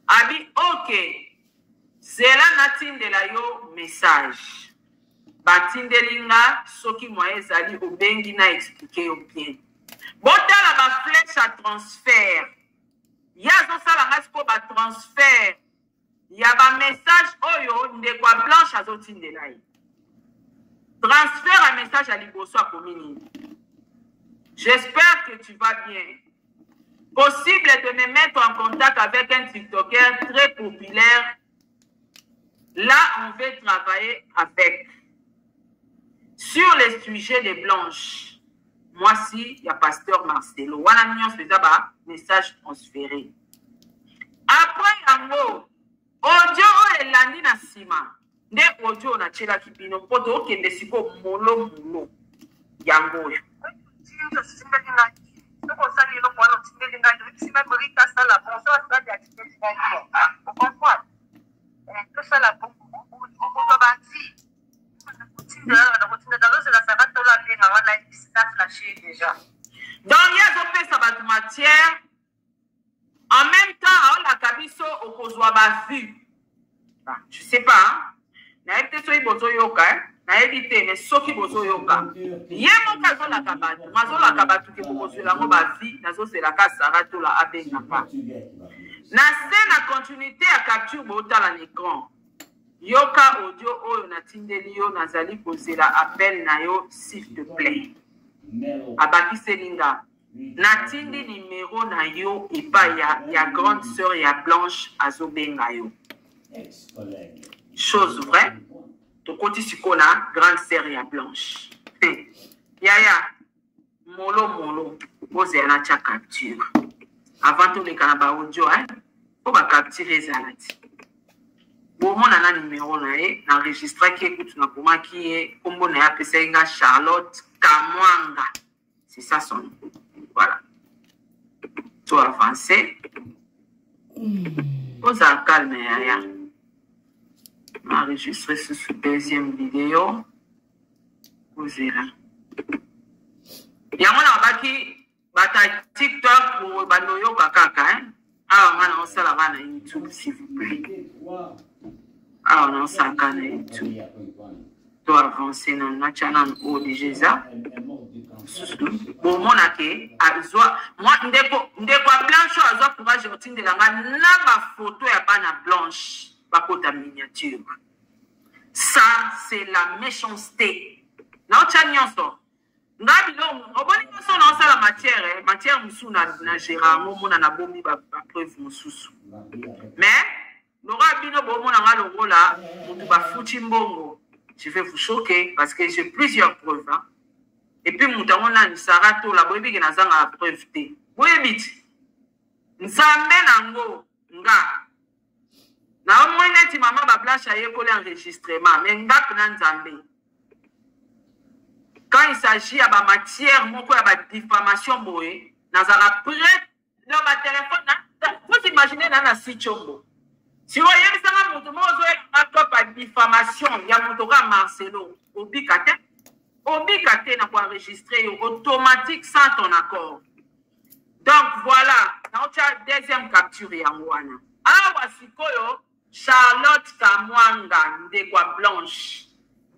Abi, ok. C'est là natin de la yo message. Batin de linga, soki moye zali obengi na expliquer au bien. Bota la ba flèche à transfert. Ya zo sala ngasko ba transfert. Ya ba message oyo ndekwa blanche azotin de la. Transfert à message à liboso a comini. J'espère que tu vas bien. Possible de me mettre en contact avec un TikToker très populaire. Là, on veut travailler avec. Sur les sujets des blanches. Moi, si, il y a Pasteur Marcelo. On a mis un message transféré. Après, yango, audio et landi na sima. Ne audio na chela kipino. Poto oke ndesiko molo. Yango. Tout ça là, beaucoup de bâtis. La bozo yoka na edite mais soki bozo yoka ye moka zo la kabatu mazo la kabatu ke bozo la ngo ba vie nazo c'est la kasara to la abenga pa na scène continuité à capture bota la l'écran yoka audio oyo na tindeli yo nazali kozela appel na yo s'il te plaît abaki selinga natindi numéro na yo epa ya grande sœur ya Blanche azobenga yo chose vraie tokoti sikona grande sœur ya Blanche yaya molo ozela tia capture avant tout les kanaba audio faut ba capturer ezalati bomona na numéro na ye na enregistre ki écoute na koma ki ye kombo na ya pesa inga Charlotte Kamwanga c'est ça son nom. Voilà. Tout avancé. Pose à calme, yaya. Enregistrer ce deuxième vidéo. Posez là. Yango na baki bata TikTok ou banoyo bakaka hein. Ah on a ça là na YouTube s'il vous plaît. Ah on a ça na YouTube. Tout avancer dans la channel au déjà. Bon mon ake azwa moi ndeko Blanche azwa courage otindela nga na ba photo ya bana Blanche bakota miniature. Ça c'est la méchanceté. Na ochanyoso ngabilo oboni nyoso na osala matière musu na Gérard mona na bombi ba preuve mususu. Mais Laura bino bomona nga longola mutu ba futi mbongo. Je vais vous choquer parce que j'ai plusieurs preuves hein. Et puis mutangona ni sarato la boyebi ke nazanga preuve te. Boyebiti. Nzambe nango nga. Na omwene ti mama ba Blanche ayekole enregistrement mais nga na nzambe. Quand il s'agit à ba matière moko ya ba diffamation boye, nazara prête dans ma téléphone na faut imaginer na sichombo. Si vous voyez ça mutu mozo ya pa diffamation ya mutoka Marcelo obikate Obligate n'a pas enregistré automatique sans ton accord. Donc voilà, notre deuxième capture yangwana. Awa sikoyo Charlotte Kamwanga ndekwa Blanche.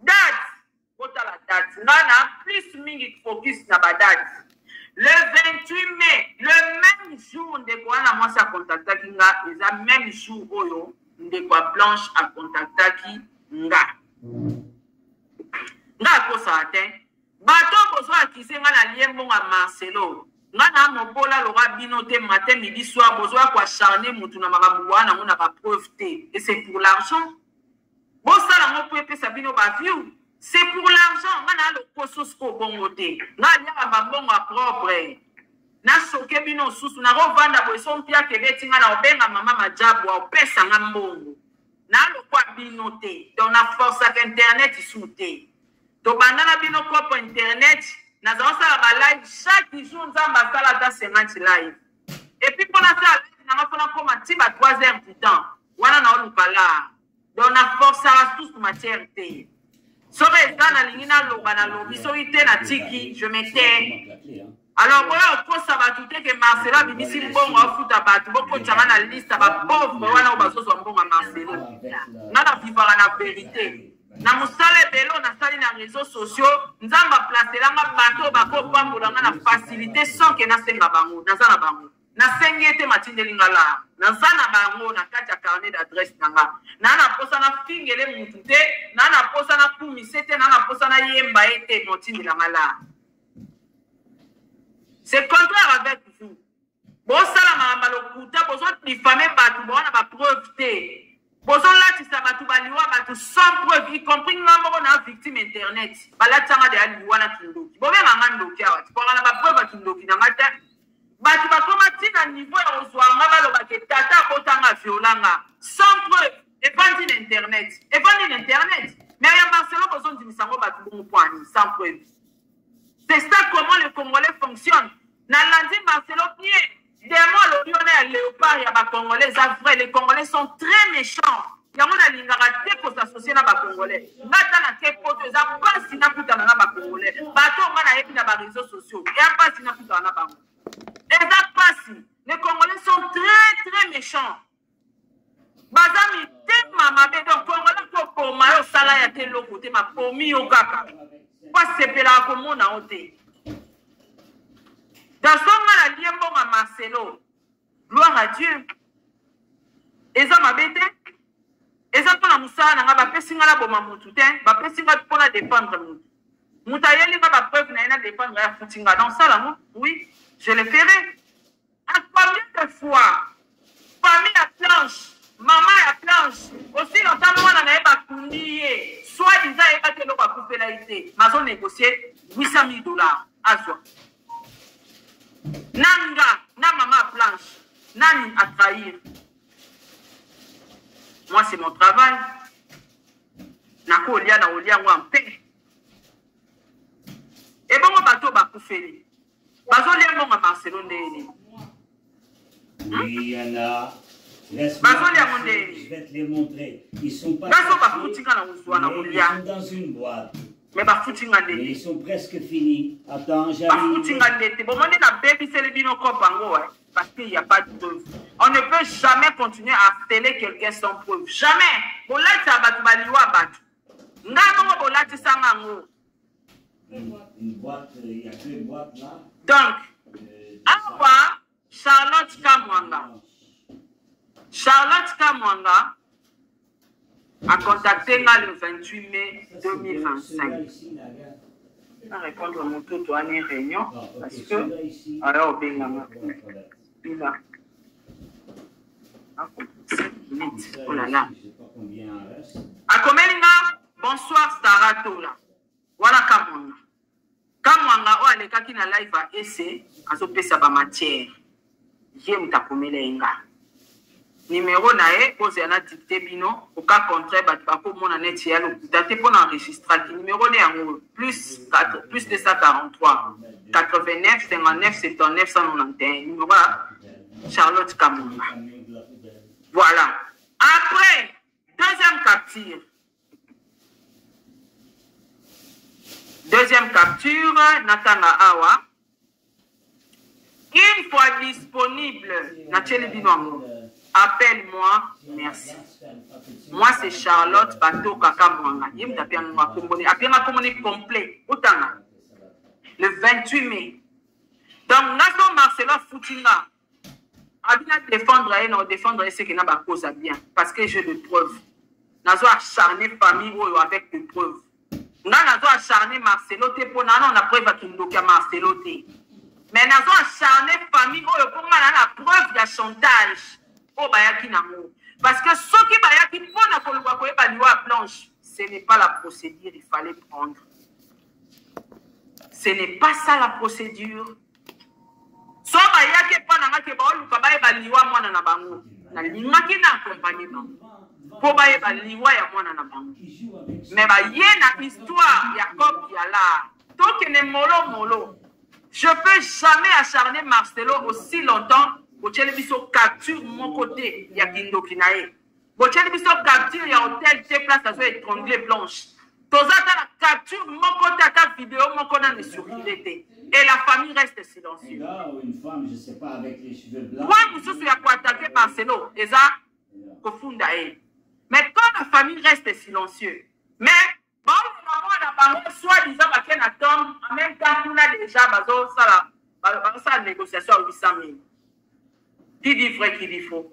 Date, kota la date. Nana plus mingi focus na ba date. Le 28 mai, le même jour ndekwa na moi sa contacta kinga, le même jour oyo ndekwa Blanche a contacta ki nga. Nga kosa aten bato bozo akise nga na liembo nga Marcelo nga na mobola lora bino te matin midi soir bozo kwa charner mutu na makambo wana ngona ba preuve te et c'est pour l'argent bosa la mo pepe sabino ba view c'est pour l'argent nga na lo kososko bongo te nga lia ba bongo propre na soke bino susu na rovanda bo so mpia kebeti nga na obenga mama majabu wa pesa nga mbongo na lo kwa bino te donc na force ak internet isute. To bandana bino kopo internet na zaosala ba live chaque jour nzamba sala da 50 live et puis pour la salle na mafona koma tiba 3 heures du temps wana na olukala donc na force à tous matière te sobe na lingina loba na lobi so ite na tiki je m'étais alors voilà ko ça va tout que Marcelo bibisi mbongo afuta batu boko chama na liste ba pauvre wana obasoso mbongo Marcelo na vivara na vérité. Na musale belo na sali na réseaux sociaux nzamba placer la bato bako pambola na facilité sans que na senga bango na zana bango na sengete matindeli ngala na zana bango na kati ya carnet d'adresse nanga na posa na fingele mutu te na posa na kumisete na posa na yemba ete motindela ngala. C'est contraire avec vous. Bon sala mama lokuta bozo diffamer bato bona ba preuve te. Bozo lati sa batu baliwa batu sans preuve, y compris n'amoro na victime internet. Balati sanga de aliwa na kindoki. Bobe nga ndoki awa. Kwa na ba preuve kindoki na ngata. Batu bakoma tina niveau ya ozwanga baloba ke tata botanga violanga. Sans preuve. Et pas din internet. Et pas din internet. Mais ya Marcelo bozo ndimisango batu bon point sans preuve. C'est ça comment le Congolais fonctionne. Na lundi Marcelo pied. Demain, le lion léopard, il y a des Congolais, les Congolais sont très méchants. Il y a des Congolais pour s'associer à des Congolais. Il y a des Congolais, il y a des Congolais. Il y a des réseaux sociaux. Il y a des Congolais. Les Congolais sont très, très méchants. Bazami te mama be donc kongola ko poma yo sala ya te loko te ma pomi yo kaka. Pas sepela ko mona ote. Dans son la liembo ma Marcelo. Gloire à Dieu. Eza mabete. Eza pona musana nga ba pesinga la boma mutu te, ba pesinga pona défendre mutu. Mutayeli nga ba preuve na ina défendre ya futinga. Dans ça là, oui, je le ferai. À combien de fois famille à planche, maman à planche, aussi longtemps moi na ba kundiye, soit disant e ba te lo ba couper la été, mazo négocier $800 000 azwa. Nanga, na maman à planche, nani à trahir. Moi, c'est mon travail. Nako olia na olia en paix. Et bon, bateau ba koufeli. Bazo lia mon à Marcelo ndeni. Oui, Anna. Bazo lia mon ndeni. Je vais te les montrer. Ils sont pas. Bazo ba foutinga na ouzwa na Ils olia. sont dans une boîte. Mais ba foutinga Mais ndeni. ils sont presque finis. Attends, Ba j'arrive. foutinga ndeni. Bon, on est na baby celebino kopango, hein. Parce qu'il n'y a pas de preuve. On ne peut jamais continuer à télé quelqu'un sans preuve. Jamais. Bolati abatu baliwa batu. Ngano bolati sangango. Une boîte, il y a deux boîtes là. Donc, awa Charlotte Kamwanga. Charlotte Kamwanga a contacté le 28 mai 2025. Je vais répondre à mon tout à une réunion parce que alors Là. Oh là là. Akomelinga, bonsoir Starato là. Voilà Kamwanga. Kamwanga o alekaki na live a ese azopesa ba matière. Ye mutakomelenga. Numéro na e pose na dicté bino au cas contraire bat ba ko mona net ya lo date pour enregistrer numéro ne yango plus 243 89 59 79 191 numéro Charlotte Kamwanga. Voilà. Après, deuxième capture. Deuxième capture, Natanga Awa. Une fois disponible, appelle-moi, merci. Moi, c'est Charlotte Bato Kakamwanga. Il m'a appelé un complet. Le 28 mai. Donc, Nato Marcelo Foutinga. Abina défendre et non défendre ce qui n'a pas cause à bien. Parce que j'ai des preuves. Nazo acharné famille avec des preuves. Nazo acharné Marcelo te pour non la preuve à Kindoka Marcelo te. Mais nazo acharné famille pour la preuve de chantage. Oh bayaki namo. Parce que ce qui bayaki pour na kolwa ko ba liwa planche, ce n'est pas la procédure il fallait prendre. Ce n'est pas ça la procédure. So bayaki pa na ngake ba oluka ba ba liwa mwana na bango. Na limaki na accompagner bango. Po ba ba liwa ya mwana na bango. Mais ba yena histoire ya cop ya la. Tant que ne molo. Je peux jamais acharner Marcelo aussi longtemps. Bochele biso capture mon côté ya Kindoki nae. Bochele biso capture ya hôtel te place à se étrangler blanche. Tozata la capture mon côté à ta vidéo mon côté de surveillé. Et la famille reste silencieuse. Là, une femme, je sais pas, avec les cheveux blancs. Moi, je suis à quoi attaquer Marcelo. Et ça, Kofunda. Mais quand la famille reste silencieuse, mais bon, soit disant qu'elle attend, en même temps, on a déjà ça négociation à 800 000. Qui dit vrai, qui dit faux?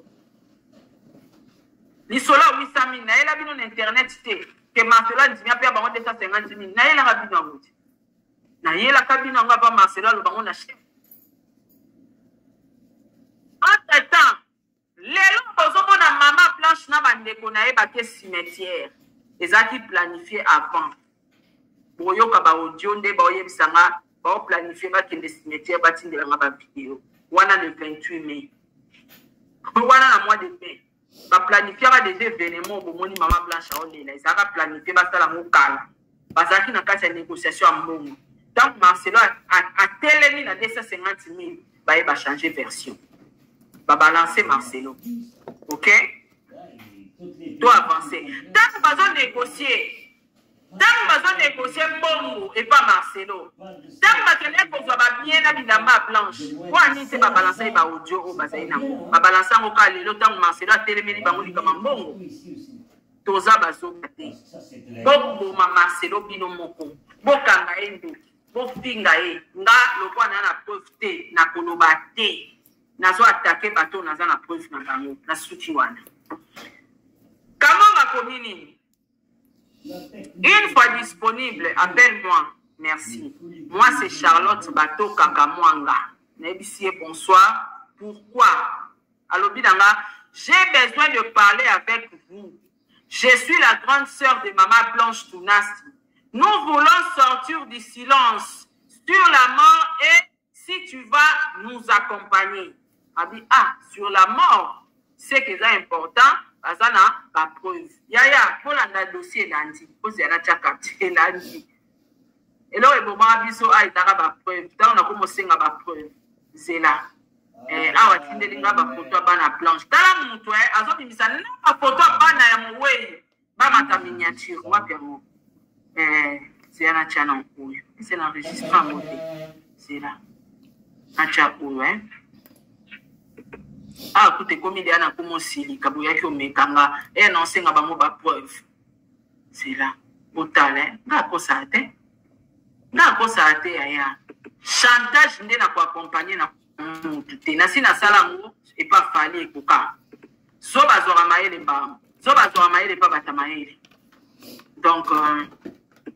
L'issola 800 000, n'a pas vu internet, que Marcelo dit bien, père, 250 000, n'a pas vu dans l'autre. N'a pas vu dans l'autre, Marcelo, le baron achète. Entre-temps, les gens qui ont maman planche n'a pas de cimetière. Les gens qui planifié avant. Boyo kaba audio nde ba oyebisanga ba planifié ba kende cimetière ba tindela ba vidéo. Wana le 28 mai. Wana na mois de mai. Ba planifié ba des événements bo moni maman blanche a olela. Ils ont planifié ba sala mokala. Ba zaki na kati ya négociation à mbongo. Donc Marcelo a telemi na 250 000 ba ba changer version. Ba balancer Marcelo. OK? Doit avancer. Tant que besoin négocier. Dans besoin négocier mbongo et pas Marcelo. Tant bakende kozwa ba bien na bilamba blanche. Ko ani te ba balancer ba audio o bazaina. Ba balancer ngo ka lelo tant Marcelo atelemeli bango likama mbongo. Toza bazoba te. Boboma Marcelo bino moko. Bokanga endo. Bofinga e. Nga lokwana na preuve te na koloba te. Nazo attaquer bateau naza na preuve na bango. Na suti wana. Comment ma commune? Une fois disponible, appelle-moi. Merci. Moi, c'est Charlotte Bateau Kakamwanga. Nebisie, bonsoir. Pourquoi? Alors, Bidanga, j'ai besoin de parler avec vous. Je suis la grande sœur de Maman Blanche Tounasti. Nous voulons sortir du silence sur la mort et si tu vas nous accompagner. Ah, sur la mort, c'est que c'est important. Azana ba preuve yaya pour la dossier lundi pose ya chaka lundi elo eboma biso a itaka ba preuve tant na komo senga ba preuve zela awa tindelinga ba photo bana planche tala mutu azobimisa na ba photo bana ya muwe ba mata miniature wapi mo c'est na chana oyo c'est l'enregistrement moté c'est là acha oyo ah, écoutez, comme il y a un peu de Kabouya qui omekanga, et non, c'est un peu de preuve. C'est là. Au talent, d'accord, ça a été. D'accord, ça a été. Chantage, n'est pas accompagné na tout. Nasi na salango, et pas fallu koka. Zoba zora maele ba. Zoba zora maele pas batamaele. Donc,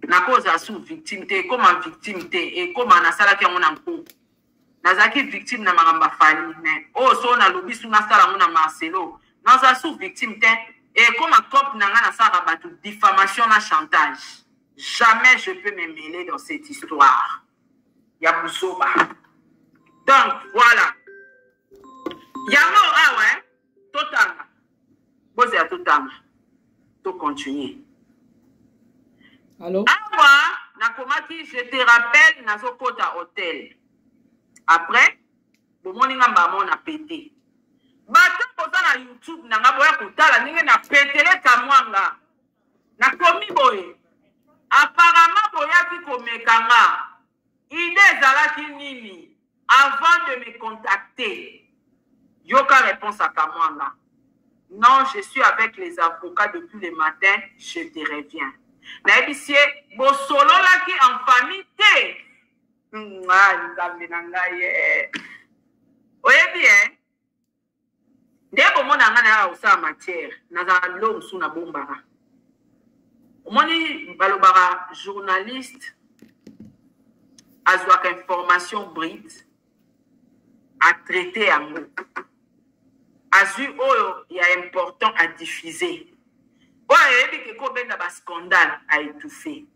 na cause à sous victime, comment victime, et comment na sala qui a mon enco. Nazaki victime na maramba fali mais oh so na lobi suna sala ngona Marcelo naza sous victime te et comme un cop nanga na sala batu diffamation na chantage jamais je peux me mêler dans cette histoire ya busoba donc voilà yango ah ouais totanga boze ya totanga to continuer allô awa na komaki je te rappelle nazo kota hôtel. Après, bon moninga mbamo na pété. Bato koza na YouTube na ngaboya kutala ninge na pétele kamwanga. Na komi boye. Apparemment boya ki komekanga. Idée zalaki nini avant de me contacter. Yoka réponse à kamwanga. Non, je suis avec les avocats depuis le matin, je te reviens. Na ebisie bo solo la ki en famille te. Oye bien, dès que mon angana a matière, naza l'homme sous na bombara. Moni balobara journaliste, azouak information bride, à traiter à mot. Azu oyo y a important à diffuser. Oye ebi ke ko benda ba scandale à étouffer.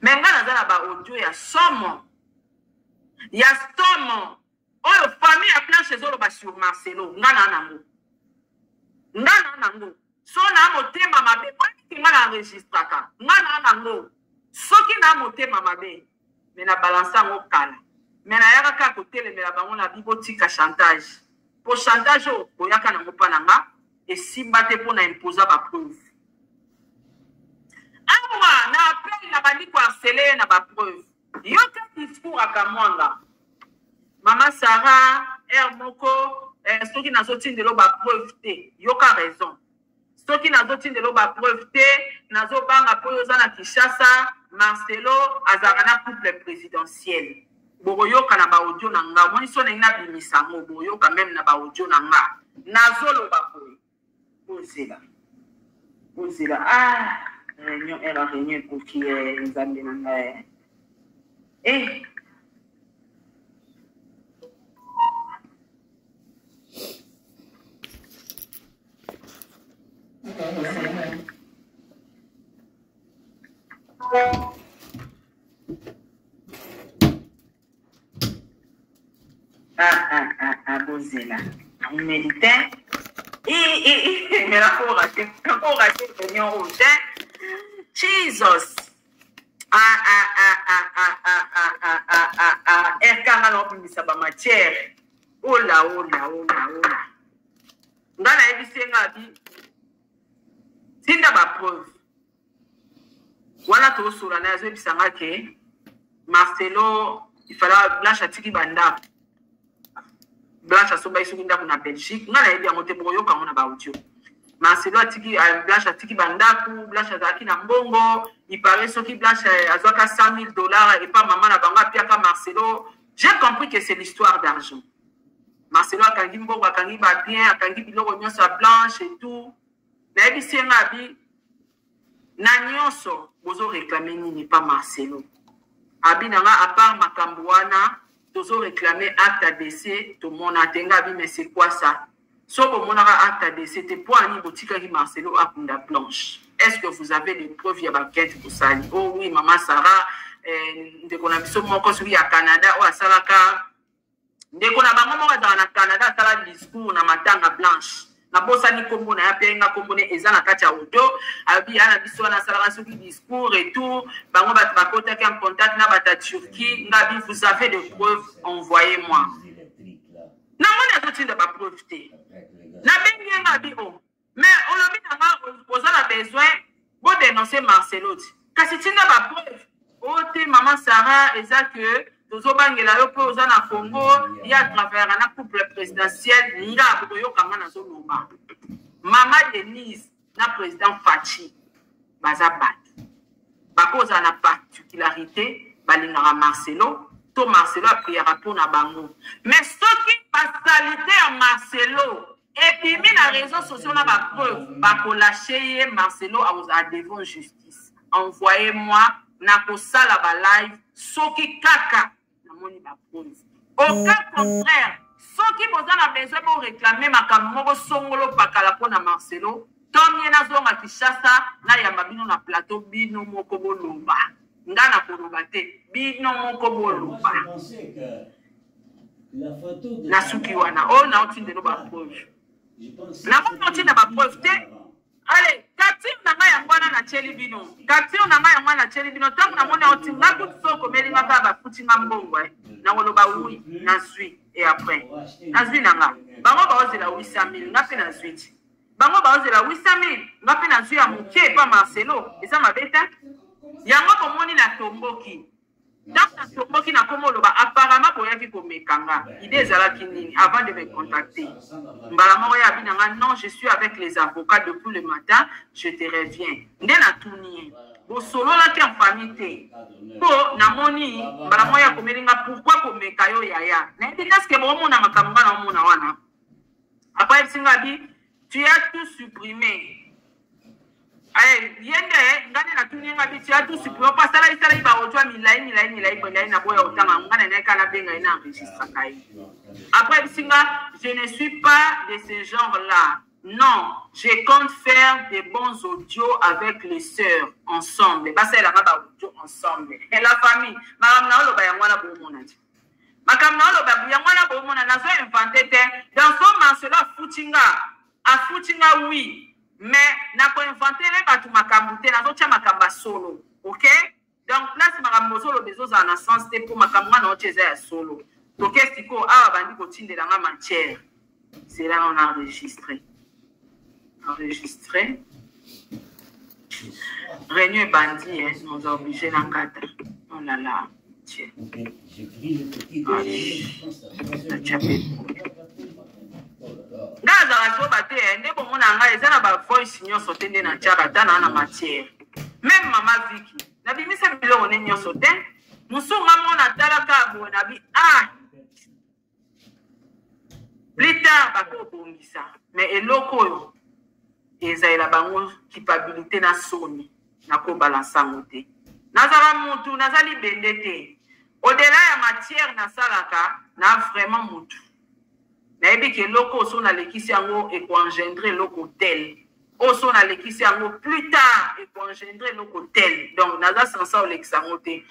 Mais ngana za ba audio ya somo. Il y a Stomo. Oh, famille a plein chez eux sur Marcelo. Ngana nango. Ngana nango. So na moté mama be. Qui ngana enregistraka. Ngana nango. So qui na moté mama be. Mais na balança ngo kala. Mais na yaka ka côté le mela bango na bibotika chantage. Pour chantage o boyaka na ngopa nanga et si bate pour na imposer ba preuve. Awa na appel na bandi ko harceler na ba preuve. Yoka discours à Kamwanga. Maman Sarah, Moko, ce qui n'a sorti de l'eau ba preuve te. Yoka raison. Ce qui n'a sorti de l'eau ba preuve te, nazo banga poyoza na Kishasa, Marcelo, Azarana couple présidentiel. Boroyoka na ba audio nanga. Moni so na ina bimisango, boroyoka même na ba audio nanga. Nazo lo ba poyo. Bozela. Bozela. Ah, réunion pour qui est Nzambe nanga. Eh. Bozela. On méritait. Mais là, pour rater réunion rouge. Jesus. Erkanga l'opimisa ba matière. Oh là. Ngana ebisi ngabi. Tinda ba preuve. Voilà tout sur la nazo bisanga ke Marcelo il fallait Blanche atiki banda. Blanche asoba isuki ndako na Belgique. Ngana yebi amote boyo ka mona ba audio. Marcelo atiki Blanche atiki bandaku, Blanche azaki na mbongo, il paraît soki Blanche azwaka $100,000 et pas maman na banga piaka Marcelo. J'ai compris que c'est l'histoire d'argent. Marcelo akangi mbongo akangi ba bien, akangi biloko nyonso à Blanche et tout. Na yebi senga abi na nyonso bozo réclamer nini pas Marcelo. Abi nanga à part makambuana, tozo réclamer acte à décès, tout mon atenga abi mais c'est quoi ça? So monara acte à décès, c'était pour ani botika qui Marcelo a kunda Blanche. Est-ce que vous avez des preuves ya baquette pour ça? Oh oui, maman Sarah, ndeko na biso moko soki à Canada ou à Salaka. Ndeko na bango moko dans Canada sala discours na matanga Blanche. Na bosa ni kombo na ya penga kombo ne eza na kati ya auto abi ana biso na sala soki discours et tout bango ba bakota ki en contact na bata Turquie ngabi vous avez des preuves envoyez-moi. Na mona zotinda ba preuve te. Na bengi ngabi o. Mais on le met na posa na besoin bo dénoncer Marcelo. Kasi tinda ba preuve. O te maman Sarah eza que tozobangela yo po oza na Congo ya à travers un couple présidentiel nga boyo kanga na zoloba Mama Denise na président Fachi baza bat bakoza na particularité balingara Marcelo to Marcelo a prié rapport na bango mais soki pasalité à Marcelo et puis mis na réseaux sociaux na ba preuve bako lâcher Marcelo a devant justice envoyez-moi na ko sala ba live soki kaka au cas contraire, ceux qui vous ont besoin pour réclamer ma camoro songolo pakala pour na Marcelo, tant bien na zonga Kishasa, na yambabino na plateau bino moko bolomba. Ngana kolobate bino moko bolomba. Na suki wana, oh na otinde no ba preuve. Na ko otinde ba preuve te. Allez, katir na nga yangwana na cheli bino. Katir na nga yangwana na cheli bino. Tant na mona oti nga kutsoko meli nga ba futinga mbongo na woloba oui na zui et après. Na zui na nga. Bango ba ozela 800,000 nga pe na zui. Bango ba ozela 800,000 nga pe na zui ya muke pa Marcelo. Eza mabeta. Yango komoni na tomboki. Donc na tomboki na komoloba apparemment boyaki komekanga. Idée ezalaki nini avant de me contacter. Non, je suis avec les avocats depuis le matin, je te reviens. Ndena tuni. Bo solo la ki en famille. Bo na moni mbala moya komelinga pourquoi komeka yo yaya. Na parce que bon mona makamanga na mona wana. Après singabi, tu as tout supprimé. Allez, yende ngane na tuni ngabi tu as tout supprimé parce que là il va ojwa milai na boya otanga ngane na kala benga ina enregistre kai. Après, je ne suis pas de ce genre-là. Non, je compte faire des bons audios avec les sœurs ensemble. C'est la audio ensemble. Et la famille. Madame Naolo Bayangwana Bomonati. Madame Naolo Bayangwana Bomonati. Nazo inventé. Dans son Marcelo Foutinga. A Foutinga, oui. Mais n'a pas inventé les bateaux Makamboute. Nazo tia Makamba solo. Ok? Donc là, c'est Makambo solo. Des autres en a sens. Pour Makamba, non, tu es solo. Donc, qu'est-ce qu'il faut? Ah, bandi continue de la matière. C'est là on a enregistré. Enregistré. Réunion bandit, hein, nous a obligé dans le cadre. Oh là là. Tiens. Gaza la sobate, ne bon mon anga, ils ont ba voice signon sauté na tchara dans la matière. Même maman Vicky. Na bi mi se bilo on nyo sauté. Musu maman na talaka bo na bi ah. Plus tard, bako bongisa. Mais eloko yo, ezala bango capacité na soni, na ko balancer ngote. Nazala mutu, nazali bendete. Au-delà ya matière na salaka, na vraiment mutu. Na ebi ke loko so na lekisi yango e ko engendrer loko tel. Oso na lekisi yango plus tard e ko engendrer loko tel. Donc naza sansa o lekisa ngote.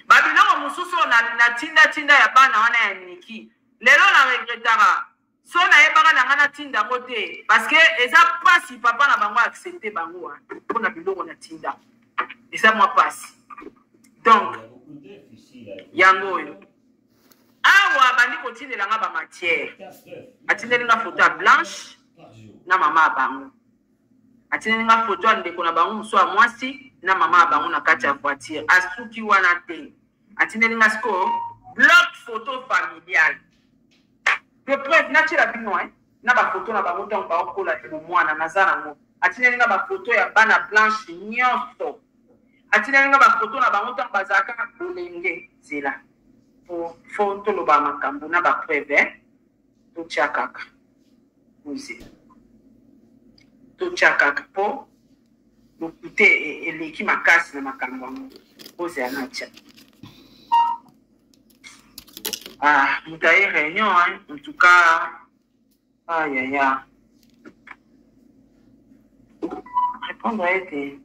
Babiloko mususu na tinda ya bana wana ya niki. Lelo na regretara. So na yebaka na ngana tinda ngote parce que eza pasi papa na bango accepter bango pour na biloko na tinda. Eza moi pasi. Donc yango yo. Awa bandi kotindela nga ba matière. Atindeli nga photo blanche na mama bango. Atindeli nga photo ndeko na bango muso a mwasi na mama bango na kati ya voiture asuki wana te atindeli nga siko bloc photo familial de preuve natila bino na ba photo na bango ntango baokola mwana naza nango atindeli nga ba photo ya bana blanche nyonso atindeli nga ba photo na bango ntango bazalaka bolenge nzela fo toloba makambo na ba preuve totia kaka oze totia kaka po lokute eleki makasi na makambo yango oze anatia moto aye réunion en tout cas ayaya répondre a été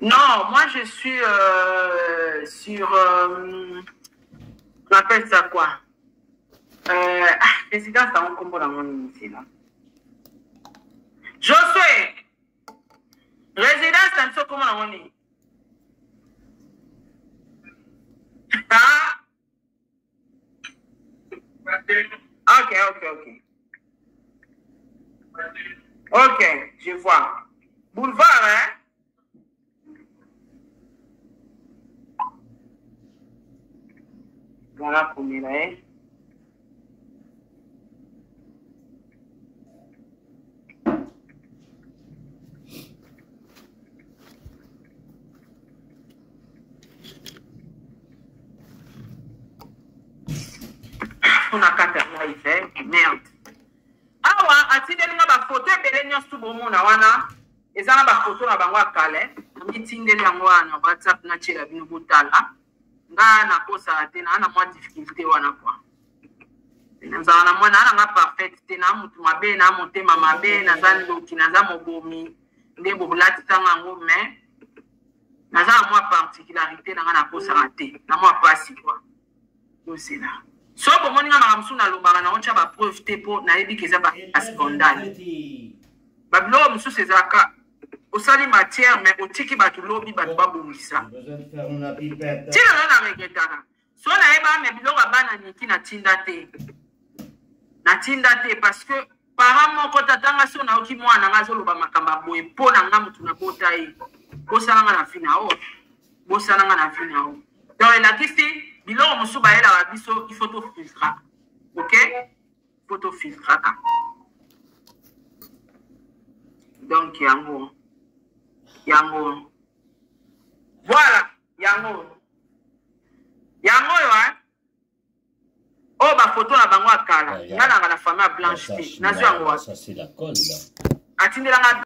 non moi je suis sur on appelle ça quoi résidence à un combo dans mon ici là Josué résidence dans ce combo dans mon ici Ok, je vois. Boulevard, Voilà pour il est. On a quatre mois, il fait merde. Awa, atindeli nga ba photo ebele nyonso bomona wana ezana ba photo na bango akale mitindeli yango wana WhatsApp na chela bino botala nga na kosa te na mwa difficulté wana kwa nzala na mwana ana nga parfait te na mutu mabe na motema mabe na zani loki na za mobomi ndebo bulati tanga ngo mais na za mwa particularité na nga na kosa te na mwa pasi kwa osela so bomoni nga makamsu na lobaka na oncha ba preuve te po na yebi keza ba scandale babilo mususu ezaka osali matière mais otiki bato lobi bato babongisa tina na regretaka so na yeba me biloko bana niki na tinda te parce que para moko tatanga so na oki mwana nga zoloba makamba boye po na nga mutu na bota ye bosala nga na fina o bosala nga na fina o donc la kisi biloko mosusu bayelaka biso il faut tofiltraka ok faut tofiltraka donc yango voilà yango oyo oyo bafoto na bango akala nga nanga na famille ya blanche te nazwi yango atindelanga